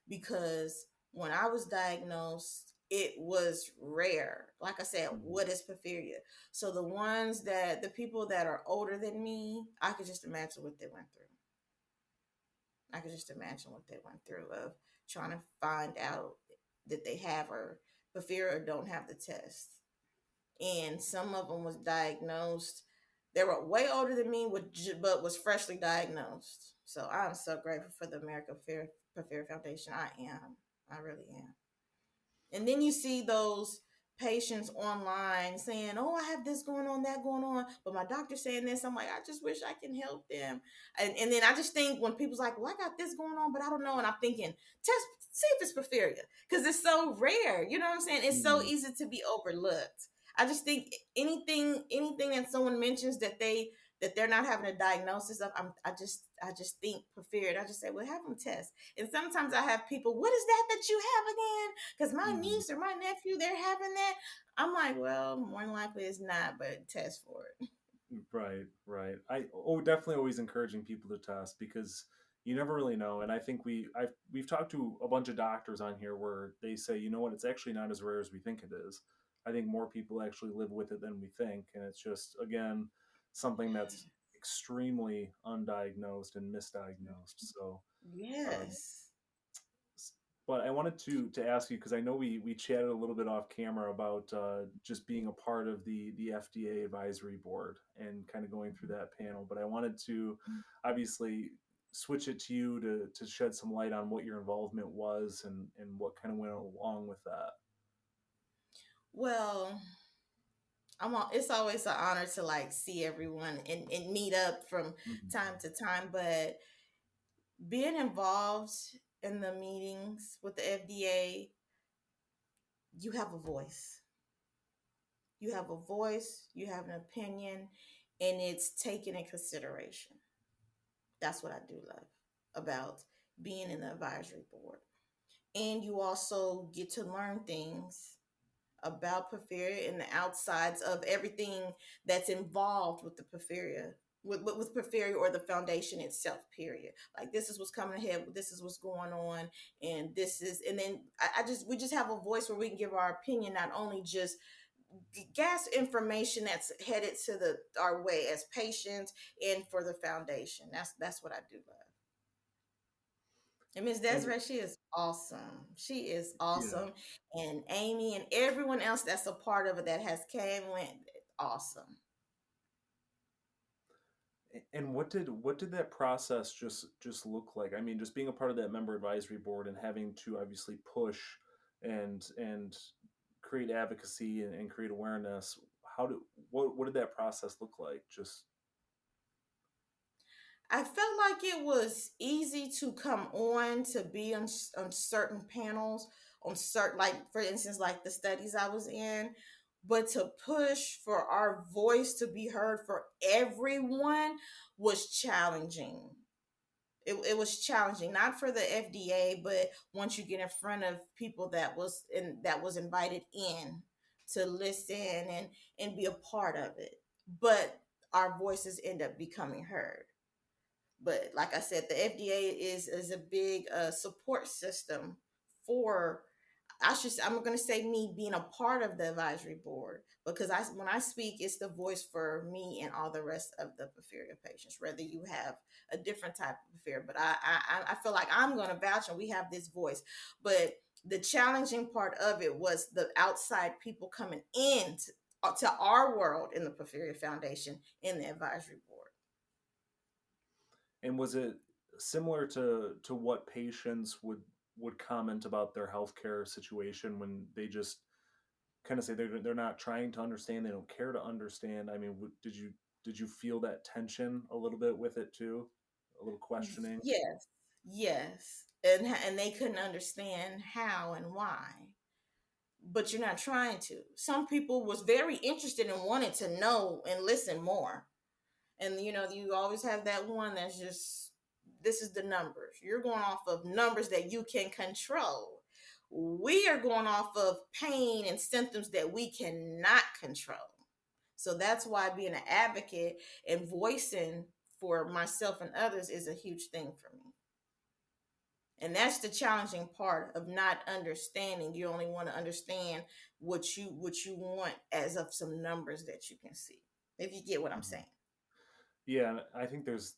Because when I was diagnosed, it was rare. Like I said,
Mhm.
what is porphyria? So the people that are older than me, I could just imagine what they went through. I could just imagine what they went through of trying to find out that they have or porphyria or don't have the test. And some of them was diagnosed. They were way older than me, but was freshly diagnosed. So I'm so grateful for the American Porphyria Foundation. I am. I really am. And then you see those patients online saying, "Oh, I have this going on, that going on," but my doctor's saying this. I'm like, I just wish I can help them. And then I just think when people's like, "Well, I got this going on, but I don't know," and I'm thinking, test, see if it's porphyria, because it's so rare. You know what I'm saying? It's so
Mhm.
easy to be overlooked. I just think anything that someone mentions that they're not having a diagnosis of, I just think porphyria. And I just say, well, have them test. And sometimes I have people, what is that you have again? Because my
Mhm.
niece or my nephew, they're having that. I'm like, well, more than likely it's not, but test for it.
Right, right. Definitely always encouraging people to test because you never really know. And I think we've talked to a bunch of doctors on here where they say, you know what, it's actually not as rare as we think it is. I think more people actually live with it than we think, and it's just again something that's extremely undiagnosed and misdiagnosed. So, um,
Yes.
but I wanted to ask you because I know we chatted a little bit off camera about just being a part of the FDA advisory board and kind of going through that panel. But I wanted to obviously switch it to you to shed some light on what your involvement was and what kind of went along with that.
Well, it's always an honor to like see everyone and meet up from
Mhm.
time to time, but being involved in the meetings with the FDA, you have a voice. You have a voice, you have an opinion, and it's taken in consideration. That's what I do love about being in the advisory board. And you also get to learn things about porphyria and the outsides of everything that's involved with the porphyria, with porphyria or the foundation itself, period. Like, this is what's coming ahead, this is what's going on, and this is, and then we just have a voice where we can give our opinion, not only just gas information that's headed to our way as patients and for the foundation. That's what I do love. And Miss
And
Desiree, she is awesome. She is
yeah.
awesome. And Amy and everyone else that's a part of it that has came went awesome.
And what did that process just look like? I mean, just being a part of that member advisory board and having to obviously push and create advocacy and create awareness. How do what did that process look like? Just
I felt like it was easy to come on to be on certain panels, on certain, like for instance, like the studies I was in, but to push for our voice to be heard for everyone was challenging. It was challenging, not for the FDA, but once you get in front of people that was invited in to listen and be a part of it, but our voices end up becoming heard. But like I said, the FDA is a big support system for I'm going to say me being a part of the advisory board, because when I speak, it's the voice for me and all the rest of the porphyria patients, whether you have a different type of porphyria. But I feel like I'm going to vouch and we have this voice. But the challenging part of it was the outside people coming in to our world in the Porphyria Foundation in the advisory board.
And was it similar to what patients would comment about their healthcare situation when they just kind of say they're not trying to understand, they don't care to understand? I mean, did you feel that tension a little bit with it too, a little questioning?
Yes, yes, and they couldn't understand how and why. But you're not trying to. Some people was very interested and wanted to know and listen more. And you always have that one that's just, this is the numbers. You're going off of numbers that you can control. We are going off of pain and symptoms that we cannot control. So that's why being an advocate and voicing for myself and others is a huge thing for me. And that's the challenging part of not understanding. You only want to understand what you want as of some numbers that you can see, if you get what I'm
Mhm.
saying.
Yeah, I think there's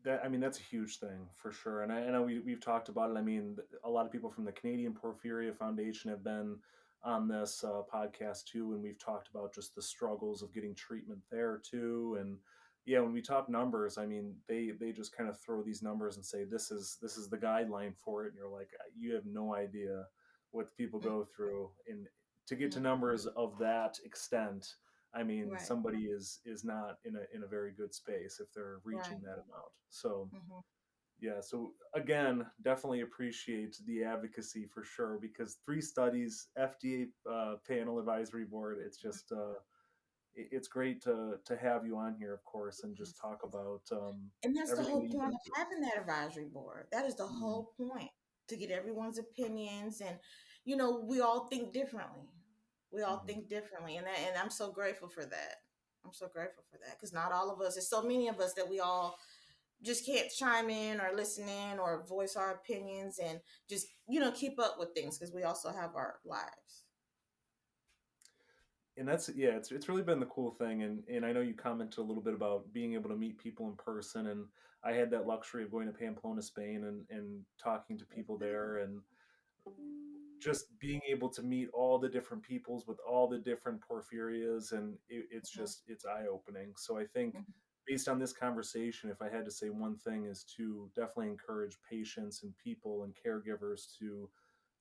that. I mean, that's a huge thing for sure. And I know we've talked about it. I mean, a lot of people from the Canadian Porphyria Foundation have been on this podcast too, and we've talked about just the struggles of getting treatment there too. And yeah, when we talk numbers, I mean, they just kind of throw these numbers and say this is the guideline for it, and you're like, you have no idea what people go through, and to get to
Mm-hmm.
numbers of that extent, I mean,
Right,
somebody is not in a very good space if they're
right.
reaching that amount. So
Mm-hmm.
yeah, so again, definitely appreciate the advocacy for sure, because 3 studies, FDA panel advisory board. It's just it's great to have you on here, of course, and just talk about
And that's the
everything
whole
that you've
point
been
of having that advisory board. That is the
through.
whole point, to get everyone's opinions. And we all think differently. We all
Hmm.
think differently, and I'm so grateful for that. I'm so grateful for that, because not all of us. There's so many of us that we all just can't chime in or listen in or voice our opinions and just keep up with things, because we also have our lives.
And that's, yeah, it's really been the cool thing. And I know you commented a little bit about being able to meet people in person, and I had that luxury of going to Pamplona, Spain, and talking to people there, and just being able to meet all the different peoples with all the different porphyrias, and it's eye opening. So I think,
Mhm.
based on this conversation, if I had to say one thing, is to definitely encourage patients and people and caregivers to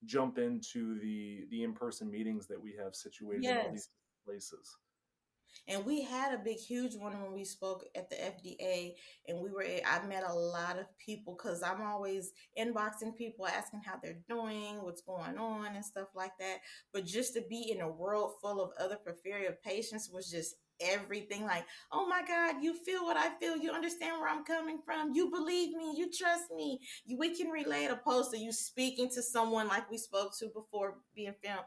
jump into the in-person meetings that we have situated in all these
Yes.
places.
And we had a big, huge one when we spoke at the FDA, and I met a lot of people, because I'm always inboxing people, asking how they're doing, what's going on, and stuff like that. But just to be in a world full of other porphyria patients was just everything. Like, oh my God, you feel what I feel. You understand where I'm coming from. You believe me. You trust me. We can relate, opposed to you speaking to someone like we spoke to before being filmed.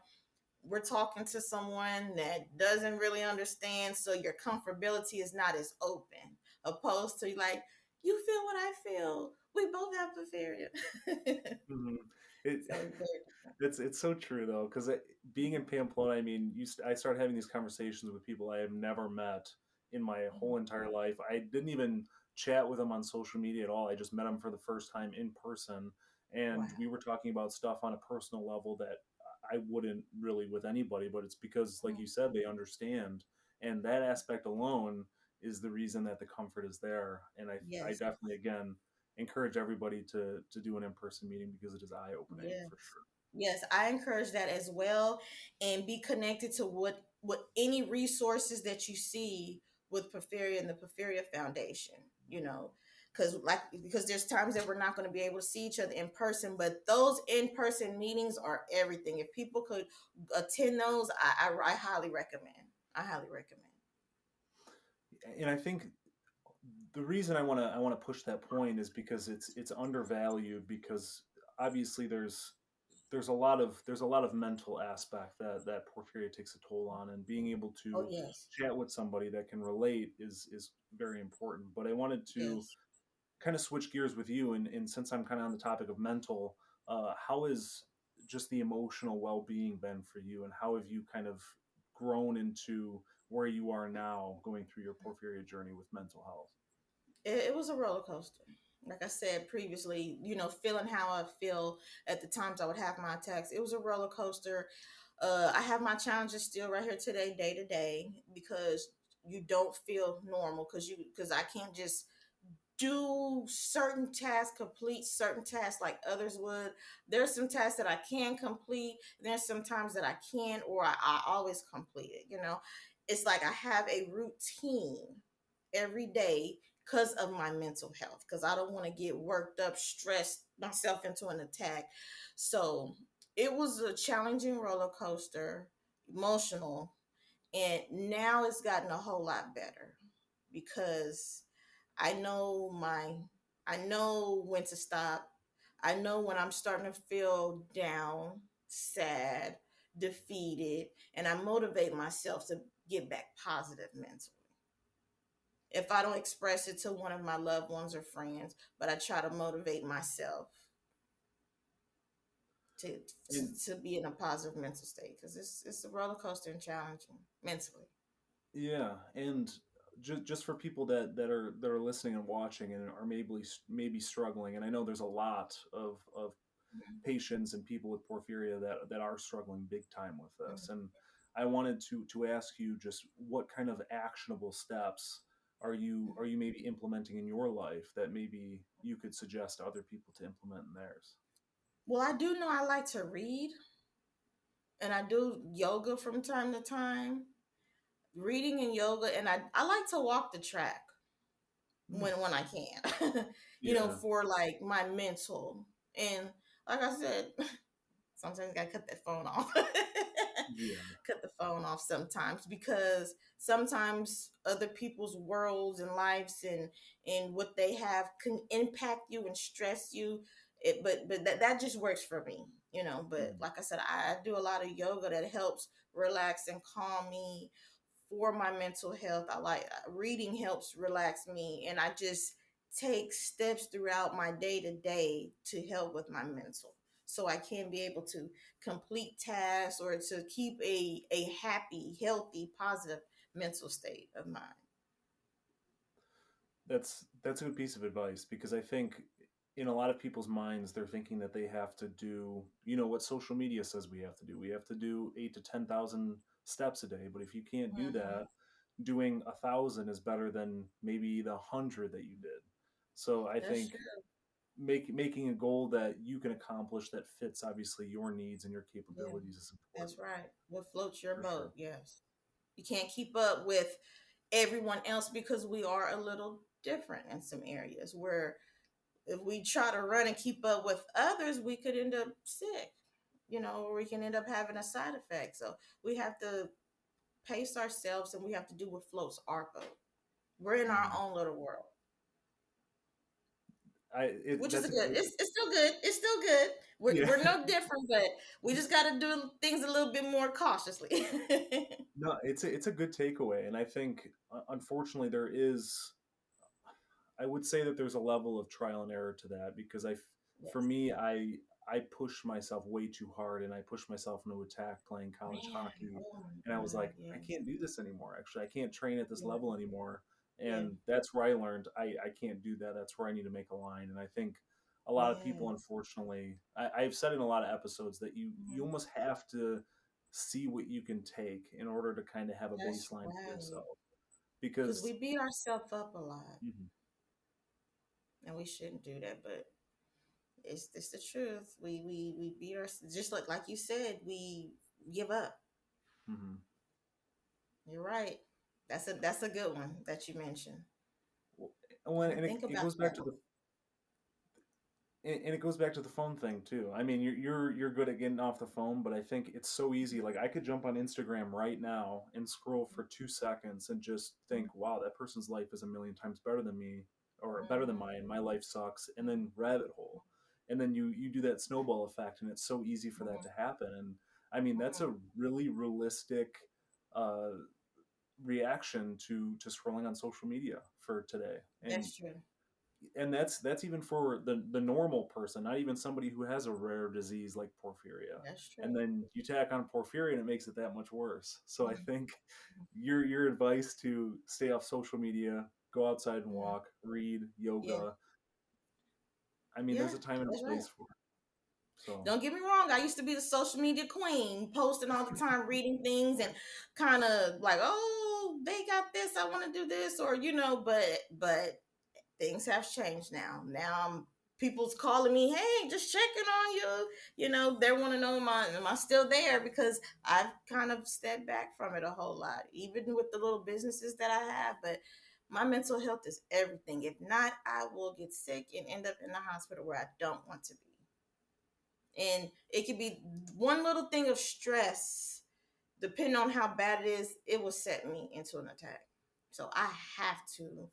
We're talking to someone that doesn't really understand, so your comfortability is not as open, opposed to like, you feel what I feel, we both have porphyria.
Hmm. It,
So it's very different.
it's so true though, because being in Pamplona, I mean, I started having these conversations with people I have never met in my
Mhm.
whole entire life. I didn't even chat with them on social media at all. I just met them for the first time in person, and
Wow.
we were talking about stuff on a personal level that I wouldn't really with anybody. But it's because, like
Mhm.
you said, they understand, and that aspect alone is the reason that the comfort is there. And I
Yes.
definitely, again, encourage everybody to do an in-person meeting, because it is eye-opening
Yes.
for sure.
Yes, I encourage that as well, and be connected to what any resources that you see with Porphyria and the Porphyria Foundation. You know, because there's times that we're not going to be able to see each other in person, but those in person meetings are everything. If people could attend those, I highly recommend. I highly recommend.
And I think the reason I want to push that point is because it's undervalued, because obviously there's a lot of mental aspect that porphyria takes a toll on, and being able
Oh
to
yes,
chat with somebody that can relate is very important. But I wanted to
yes.
kind of switch gears with you, and since I'm kind of on the topic of mental, how is just the emotional well-being been for you, and how have you kind of grown into where you are now going through your porphyria journey with mental health?
It was a roller coaster. Like I said previously, feeling how I feel at the times I would have my attacks. It was a roller coaster. I have my challenges still right here today, day to day, because you don't feel normal because I can't just do certain tasks, complete certain tasks like others would. There's some tasks that I can complete. There's some times that I can, or I always complete it. It's like I have a routine every day because of my mental health, because I don't want to get worked up, stressed myself into an attack. So it was a challenging roller coaster, emotional, and now it's gotten a whole lot better because I know my I know when to stop. I know when I'm starting to feel down, sad, defeated, and I motivate myself to get back positive mentally. If I don't express it to one of my loved ones or friends, but I try to motivate myself to
And
to be in a positive mental state, because it's a roller coaster and challenging mentally.
yeah, and just for people that are listening and watching and are maybe struggling, and I know there's a lot of patients and people with porphyria that are struggling big time with this. And I wanted to ask you just what kind of actionable steps are you maybe implementing in your life that maybe you could suggest to other people to implement in theirs?
Well, I do know I like to read, and I do yoga from time to time. Reading and yoga, and I like to walk the track
Hmm.
when I can,
Yeah,
for like my mental. And like I said, sometimes you gotta cut that phone off.
yeah.
Cut the phone off sometimes, because sometimes other people's worlds and lives and what they have can impact you and stress you. But that just works for me. But
Mhm.
like I said, I do a lot of yoga that helps relax and calm me for my mental health. I like reading, helps relax me, and I just take steps throughout my day to day to help with my mental, so I can be able to complete tasks or to keep a happy, healthy, positive mental state of mind.
That's a good piece of advice, because I think in a lot of people's minds they're thinking that they have to do, what social media says we have to do. We have to do 8 to 10,000 steps a day, but if you can't do
Hmm.
that, doing 1,000 is better than maybe the 100 that you did. So I
That's
think
true.
making a goal that you can accomplish that fits obviously your needs and your
Yeah,
capabilities is
that's
important,
right. What floats your
for sure.
boat? Yes. You can't keep up with everyone else because we are a little different in some areas where if we try to run and keep up with others, we could end up sick, or we can end up having a side effect. So we have to pace ourselves, and we have to do what floats our boat. We're in our
Mhm.
own little world, which is
That's
a
a
good.
good.
It's still good. It's still good. We're,
Yeah.
we're no different, but we just got to do things a little bit more cautiously.
No, it's a good takeaway, and I think unfortunately there is. I would say that there's a level of trial and error to that, because for
Yes,
me, I pushed myself way too hard, and I pushed myself into attack playing college
man.
hockey,
Oh my
and I was
God.
like, I
Yeah.
can't do this anymore. Actually, I can't train at this
Yeah.
level anymore,
Yeah.
and that's where I learned I can't do that. That's where I need to make a line, and I think a lot of people,
Yes.
unfortunately, I've said in a lot of episodes that you
Mhm.
almost have to see what you can take in order to kind of have a
That's
baseline for
right.
yourself,
Because
because
we beat ourselves up a lot,
mhm,
and we shouldn't do that. But it's the truth. We beat our, just like you said, we give up.
mhm.
You're right. That's a good one that you mentioned. I
When
didn't
and
think
it
about
goes back
that.
to the and it goes back to the phone thing too. I mean, you're good at getting off the phone, but I think it's so easy. Like I could jump on Instagram right now and scroll for 2 seconds and just think, "Wow, that person's life is a million times better than me, or better than
Mhm.
mine. My life sucks." And then rabbit hole, and then you do that snowball effect, and it's so easy for that
Mhm.
to happen. And I mean, that's
Mhm.
a really realistic uh, reaction to scrolling on social media for today. And
That's true.
and that's even for the normal person, not even somebody who has a rare disease like porphyria.
That's
And
true.
then you tack on porphyria and it makes it that much worse. So I
Mm-hmm.
think your advice to stay off social media, go outside and
Yeah.
walk, read,
Yeah.
yoga. I mean,
Yeah.
there's a time and
That's
a
right.
place for it. So
Don't get me wrong. I used to be the social media queen, posting all the time, reading things, and kind of like, oh, they got this. I want to do this, or but things have changed now. Now people's calling me, hey, just checking on you. They want to know, am I still there? Because I've kind of stepped back from it a whole lot, even with the little businesses that I have. But my mental health is everything. If not, I will get sick and end up in the hospital where I don't want to be. And it could be one little thing of stress, depending on how bad it is, it will set me into an attack. So I have to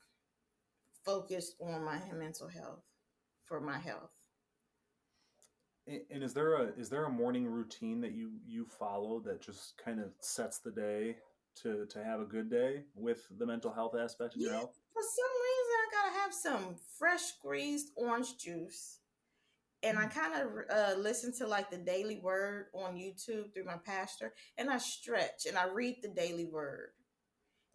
focus on my mental health for my health.
and is there a morning routine that you follow that just kind of sets the day to have a good day with the mental health aspect in your
Yeah,
health?
for some reason I gotta have some fresh squeezed orange juice. And I
Hmm.
kind of listen to like the Daily Word on YouTube through my pastor, and I stretch and I read the Daily Word.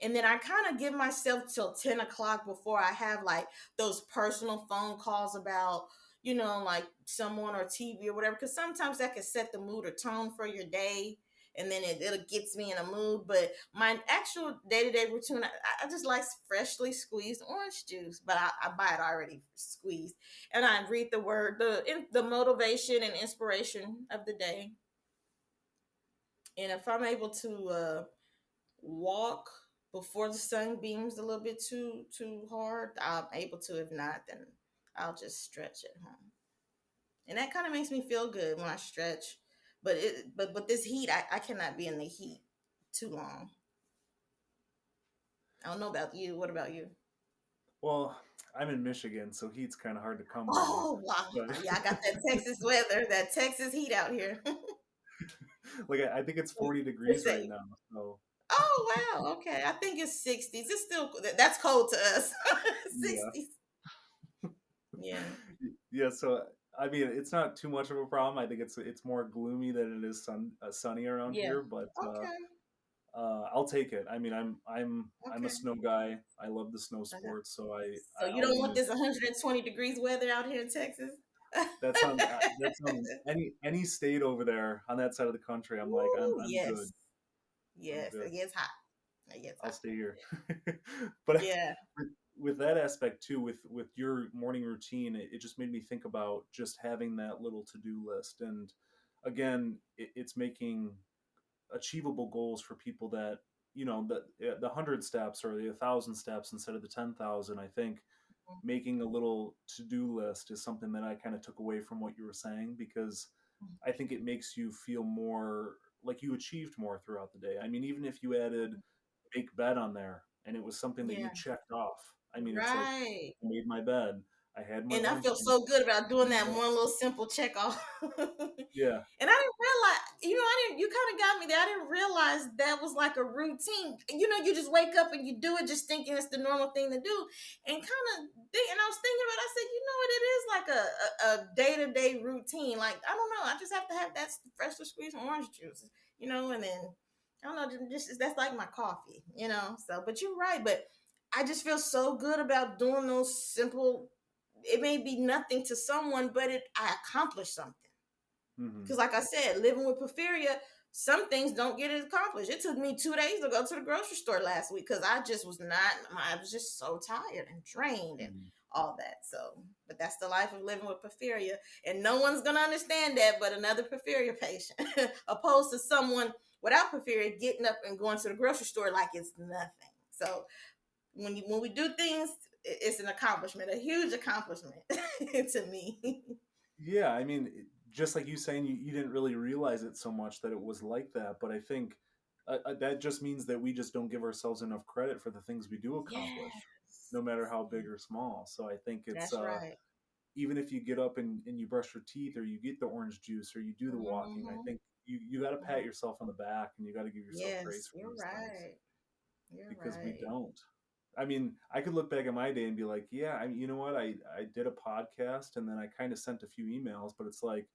And then I kind of give myself till 10 o'clock before I have like those personal phone calls about, like someone or TV or whatever. Because sometimes that can set the mood or tone for your day. And then it gets me in a mood. But my actual day to day routine, I just like freshly squeezed orange juice, but I buy it already squeezed. And I read the word, the motivation and inspiration of the day. And if I'm able to walk before the sun beams a little bit too hard, I'm able to. If not, then I'll just stretch at home, and that kind of makes me feel good when I stretch. But this heat, I cannot be in the heat too long. I don't know about you. What about you?
Well, I'm in Michigan, so heat's kind of hard to come by.
Oh wow,
But
yeah, I got that Texas weather, that Texas heat out here.
like I think it's 40
It's
degrees right
safe.
now. So
Oh wow, okay. I think it's 60s. It's still that's cold to us.
yeah.
60s. Yeah.
Yeah, so I mean, it's not too much of a problem. I think it's more gloomy than it is sunny around
Yeah.
here, but
Okay.
I'll take it. I mean, I'm a
Okay.
snow guy. I love the snow
Okay.
sports, so
So you
I'll
don't
lean
want
into
this 120 degrees weather out here in Texas?
that's on any state over there on that side of the country. I'm like
Ooh,
I'm good.
yes.
I'm
Yes,
good.
it gets hot. It gets
I'll
hot.
stay here. But
Yeah.
with that aspect too, with your morning routine, it just made me think about just having that little to do list. And again, it's making achievable goals for people that the 100 steps or the 1,000 steps instead of the 10,000. I think making a little to do list is something that I kind of took away from what you were saying, because I think it makes you feel more like you achieved more throughout the day. I mean, even if you added make bed on there and it was something that you
Yeah.
checked off. I mean, it's like
Right.
I made my bed, I had my
And I
orange
feel
juice.
so good about doing that
Yeah,
one little simple check off.
yeah,
And I didn't realize, you kind of got me there. I didn't realize that was like a routine. You just wake up and you do it just thinking it's the normal thing to do. And and I was thinking about it, I said, what, it is like a day-to-day routine. Like, I don't know, I just have to have that freshly squeezed orange juice, and then, I don't know, just that's like my coffee. So, but you're right. But I just feel so good about doing those simple, it may be nothing to someone, but I accomplished something.
hmm
Because, like I said, living with porphyria, some things don't get accomplished. It took me 2 days to go to the grocery store last week because I just was not, I was just so tired and drained and
hmm
all that. So, but that's the life of living with porphyria. And no one's going to understand that but another porphyria patient, opposed to someone without porphyria getting up and going to the grocery store like it's nothing. So, when we do things, it's an accomplishment, a huge accomplishment to me.
yeah. I mean, just like you saying, you didn't really realize it so much that it was like that. But I think that just means that we just don't give ourselves enough credit for the things we do accomplish,
Yes.
no matter how big or small. So I think it's
That's right.
even if you get up and you brush your teeth or you get the orange juice or you do the walking, I
Hmm.
think you got to pat yourself on the back and you got to give yourself
Yes,
grace for
you're
these things,
right. You're
because we
right.
don't. I mean, I could look back at my day and be like, yeah, I mean, you know what? I did a podcast and then I kind of sent a few emails, but it's like,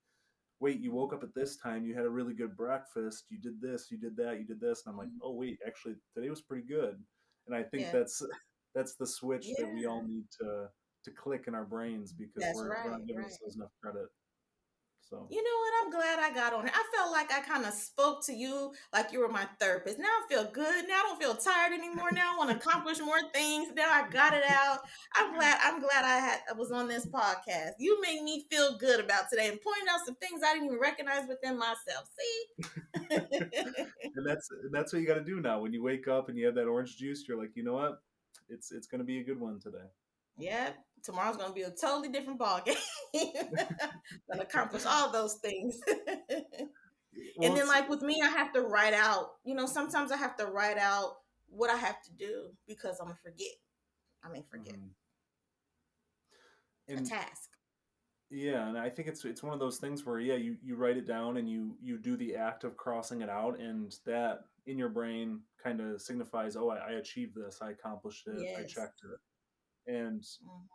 wait, you woke up at this time, you had a really good breakfast, you did this, you did that, you did this, and I'm like,
Mhm.
oh wait, actually today was pretty good. And I think
Yeah.
that's the switch that we all
Yeah.
need to click in our brains because
That's
we're
right.
not giving
Right.
ourselves enough credit. So
You know what? I'm glad I got on it. I felt like I kind of spoke to you like you were my therapist. Now I feel good. Now I don't feel tired anymore. Now I want to accomplish more things. Now I got it out. I'm glad I was on this podcast. You made me feel good about today and pointed out some things I didn't even recognize within myself. See?
and that's what you got to do now. When you wake up and you have that orange juice, you're like, you know what? It's going to be a good one today.
Yep. Tomorrow's gonna be a totally different ball game. Gonna accomplish all those things.
Well,
And then
it's
like with me, I have to write out, sometimes I have to write out what I have to do because I'm gonna forget. I mean forget.
mhm.
A
and
task.
Yeah, and I think it's one of those things where yeah, you write it down and you do the act of crossing it out, and that in your brain kind of signifies, oh, I achieved this, I accomplished it, I
Yes.
checked it. And
Mhm.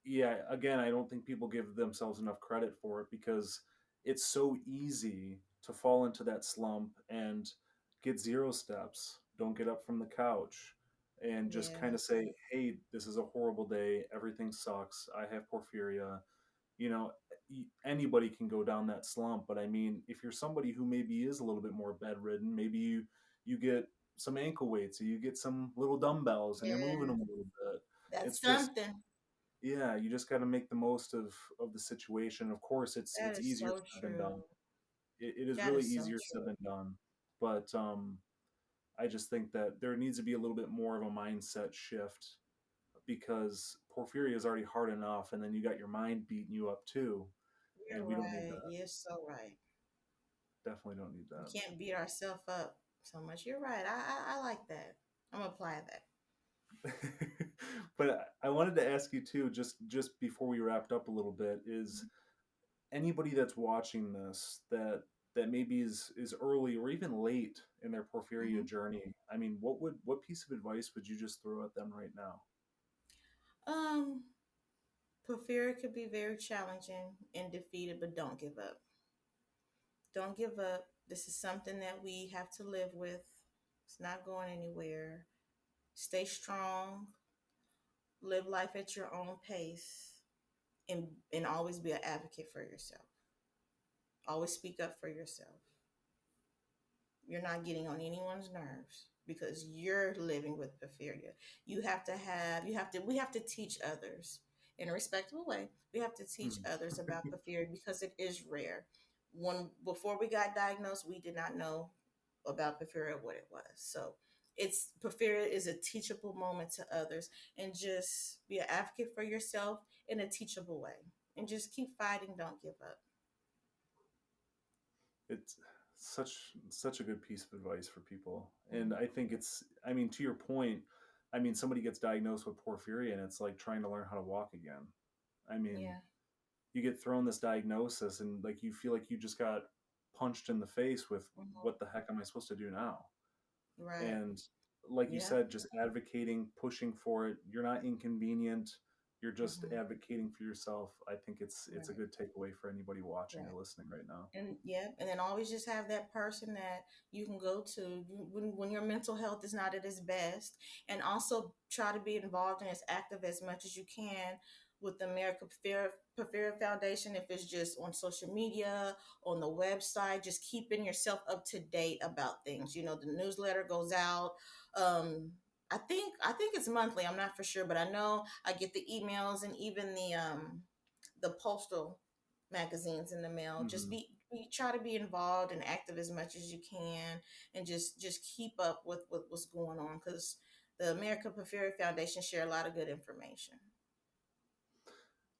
yeah, again, I don't think people give themselves enough credit for it because it's so easy to fall into that slump and get zero steps, don't get up from the couch, and just kind
Yeah.
of say, hey, this is a horrible day, everything sucks, I have porphyria. you know Anybody can go down that slump, but I mean, if you're somebody who maybe is a little bit more bedridden, maybe you get some ankle weights or you get some little dumbbells and you're moving
Yeah.
them a little bit.
That's
It's just,
something.
yeah, you just got to make the most of the situation. Of course,
That
it's
is
easier
so
said than done.
true.
It is
That
really
is so
easier said
true.
than done, but I just think that there needs to be a little bit more of a mindset shift because porphyria is already hard enough, and then you got your mind beating you up too, and
You're
we don't need
right.
that.
You're so right.
Definitely don't need
We
that.
can't beat ourselves up so much. You're right. I like that. I'm gonna apply that.
But I wanted to ask you too, just before we wrapped up a little bit, is anybody that's watching this that maybe is early or even late in their porphyria
Hmm.
journey. I mean, what piece of advice would you just throw at them right now?
Um, Porphyria could be very challenging and defeated, but don't give up. Don't give up. This is something that we have to live with. It's not going anywhere. Stay strong. Live life at your own pace, and always be an advocate for yourself. Always speak up for yourself. You're not getting on anyone's nerves because you're living with porphyria. We have to teach others in a respectable way. We have to teach
Hmm.
others about porphyria because it is rare. When before we got diagnosed, we did not know about porphyria what it was. So it's porphyria is a teachable moment to others, and just be an advocate for yourself in a teachable way, and just keep fighting. Don't give up.
It's such a good piece of advice for people, and
Mhm.
I think I mean, to your point, I mean, somebody gets diagnosed with porphyria, and it's like trying to learn how to walk again. I mean,
Yeah.
you get thrown this diagnosis and like you feel like you just got punched in the face with
Hmm.
what the heck am I supposed to do now?
Right.
And like you
Yeah.
said, just advocating, pushing for it. You're not inconvenient. You're just
Hmm.
advocating for yourself. I think it's a
Right.
good takeaway for anybody watching
Right.
or listening right now.
And yeah, and then always just have that person that you can go to when your mental health is not at its best, and also try to be involved and as active as much as you can with the American Porphyria Foundation. If it's just on social media, on the website, just keeping yourself up to date about things. The newsletter goes out. Um, I think it's monthly. I'm not for sure, but I know I get the emails and even the postal magazines in the mail. Just
Hmm.
try to be involved and active as much as you can, and just keep up with what's going on because the American Porphyria Foundation share a lot of good information.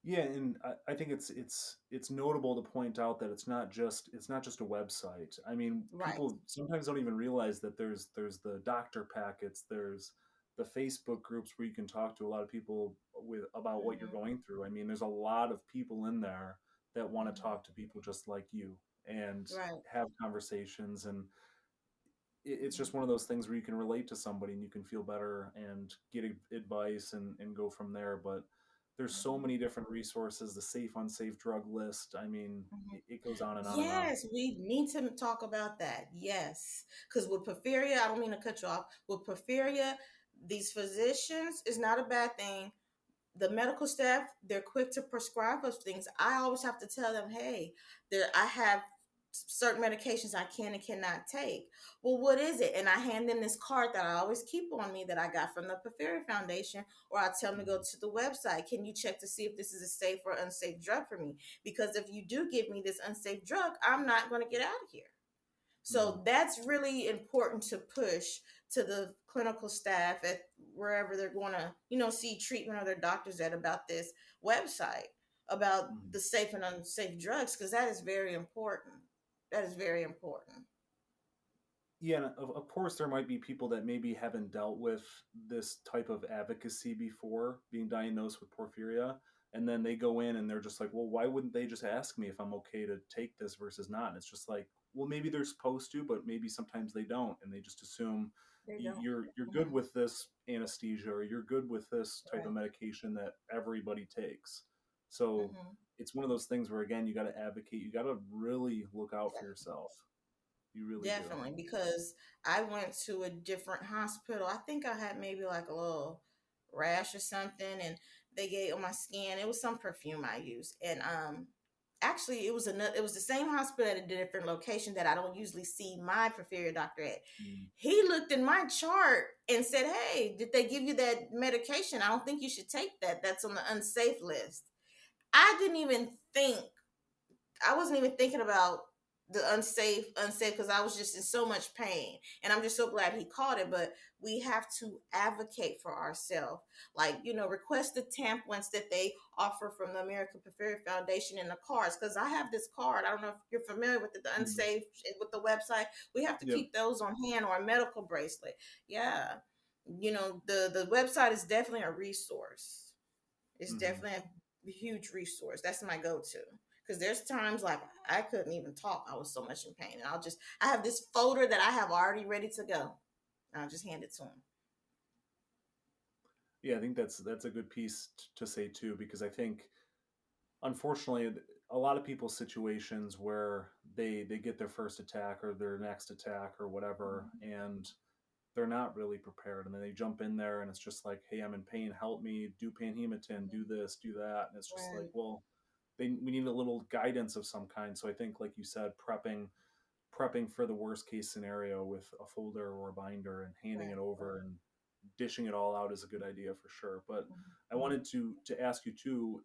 Yeah, and I think it's notable to point out that it's not just a website. I mean,
Right.
people sometimes don't even realize that there's the doctor packets, there's the Facebook groups where you can talk to a lot of people with about what you're
Hmm.
going through. I mean, there's a lot of people in there that want to
Hmm.
talk to people just like you and
Right.
have conversations, and it's just one of those things where you can relate to somebody and you can feel better and get advice and go from there. But there's so
Mhm.
many different resources, the safe, unsafe drug list. I mean,
Mhm.
it goes on and on and on.
Yes, we need to talk about that. Yes, because with porphyria, I don't mean to cut you off. With porphyria, these physicians is not a bad thing. The medical staff, they're quick to prescribe us things. I always have to tell them, hey, there I have certain medications I can and cannot take. Well, what is it? And I hand them this card that I always keep on me that I got from the Porphyria Foundation, or I tell them to go
Mhm.
to the website. Can you check to see if this is a safe or unsafe drug for me? Because if you do give me this unsafe drug, I'm not going to get out of here.
Mhm.
So that's really important to push to the clinical staff at wherever they're going to, see treatment or their doctors at about this website, about
Mhm.
the safe and unsafe drugs, because that is very important. That is very important.
Yeah, and of course, there might be people that maybe haven't dealt with this type of advocacy before being diagnosed with porphyria. And then they go in and they're just like, well, why wouldn't they just ask me if I'm okay to take this versus not? And it's just like, well, maybe they're supposed to, but maybe sometimes they don't. And they just assume
They don't.
you're good
Mhm.
with this anesthesia or you're good with this type of
Right.
medication that everybody takes. So
Hmm.
it's one of those things where, again, you got to advocate. You got to really look out for yourself. You really do.
Definitely, because I went to a different hospital. I think I had maybe like a little rash or something, and they gave on my skin. It was some perfume I used, and actually it was the same hospital at a different location that I don't usually see my porphyria doctor at.
Mm.
He looked in my chart and said, "Hey, did they give you that medication? I don't think you should take that. That's on the unsafe list." I didn't even think I wasn't even thinking about the unsafe because I was just in so much pain. And I'm just so glad he caught it. But we have to advocate for ourselves. Like, request the tampons that they offer from the American Porphyria Foundation in the cards. Because I have this card. I don't know if you're familiar with the
Mm.
unsafe with the website. We have to
Yep.
keep those on hand or a medical bracelet. Yeah. The website is definitely a resource. It's
Hmm.
definitely a huge resource. That's my go-to. Because there's times like I couldn't even talk. I was so much in pain. And I have this folder that I have already ready to go. I'll just hand it to him.
Yeah, I think that's a good piece to say too, because I think unfortunately a lot of people's situations where they get their first attack or their next attack or whatever, and they're not really prepared, and then they jump in there and it's just like, hey, I'm in pain, help me, do Panhematin, do this, do that, and it's just like,
Right,
well, we need a little guidance of some kind. So I think, like you said, prepping for the worst case scenario with a folder or a binder and handing it
right,
over and dishing it all out is a good idea for sure. But I
right.
wanted to ask you too,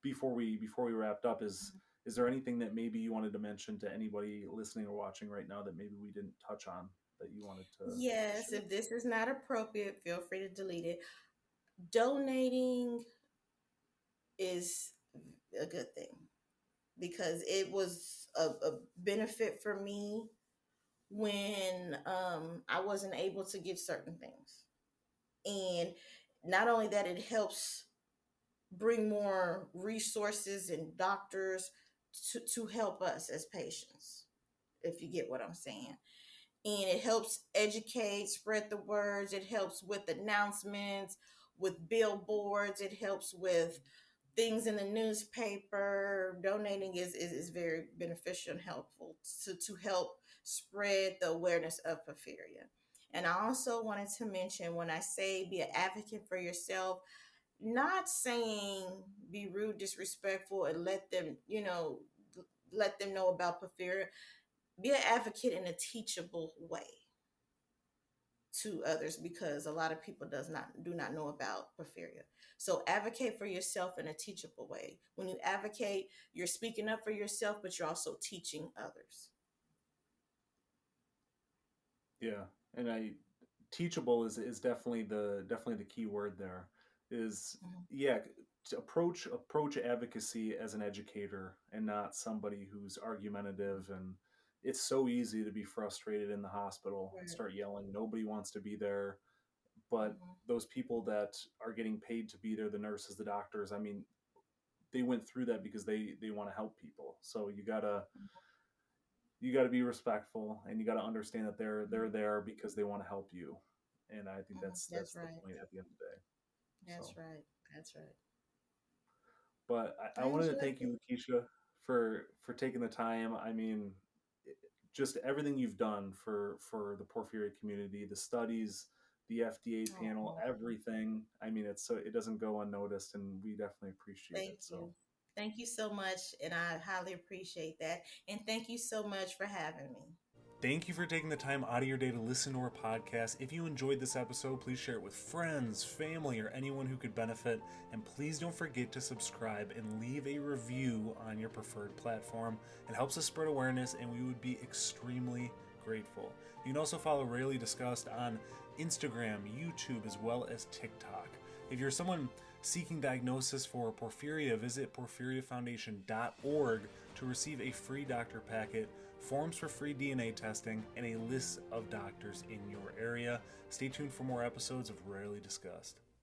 before we wrapped up, is there anything that maybe you wanted to mention to anybody listening or watching right now that maybe we didn't touch on that you wanted to
Yes,
share?
if this is not appropriate, feel free to delete it. Donating is a good thing because it was a benefit for me when I wasn't able to get certain things. And not only that, it helps bring more resources and doctors to help us as patients, if you get what I'm saying. And it helps educate, spread the words. It helps with announcements, with billboards. It helps with things in the newspaper. Donating is very beneficial and helpful to help spread the awareness of porphyria. And I also wanted to mention when I say be an advocate for yourself, not saying be rude, disrespectful, and let them know about porphyria. Be an advocate in a teachable way to others because a lot of people do not know about porphyria. So advocate for yourself in a teachable way. When you advocate, you're speaking up for yourself, but you're also teaching others.
Yeah, and I teachable is definitely the key word there. Is
Mhm.
yeah, to approach advocacy as an educator and not somebody who's argumentative. And it's so easy to be frustrated in the hospital and
Right.
start yelling. Nobody wants to be there, but
Mhm.
those people that are getting paid to be there, the nurses, the doctors, I mean, they went through that because they want to help people. So you got to be respectful, and you got to understand that they're there because they want to help you. And I think that's
That's
the
right.
point at the end of the day.
That's
So,
right. That's right.
but I
I
wanted to
enjoyed
thank
it.
you, Lakeisha, for taking the time. I mean, just everything you've done for the porphyria community, the studies, the FDA
Oh,
panel,
thank you.
everything. I mean, it's so it doesn't go unnoticed, and we definitely appreciate
Thank
it. So.
you. Thank you so much. And I highly appreciate that. And thank you so much for having me.
Thank you for taking the time out of your day to listen to our podcast. If you enjoyed this episode, please share it with friends, family, or anyone who could benefit. And please don't forget to subscribe and leave a review on your preferred platform. It helps us spread awareness, and we would be extremely grateful. You can also follow Rarely Discussed on Instagram, YouTube, as well as TikTok. If you're someone seeking diagnosis for porphyria, visit porphyriafoundation.org to receive a free doctor packet, forms for free DNA testing, and a list of doctors in your area. Stay tuned for more episodes of Rarely Discussed.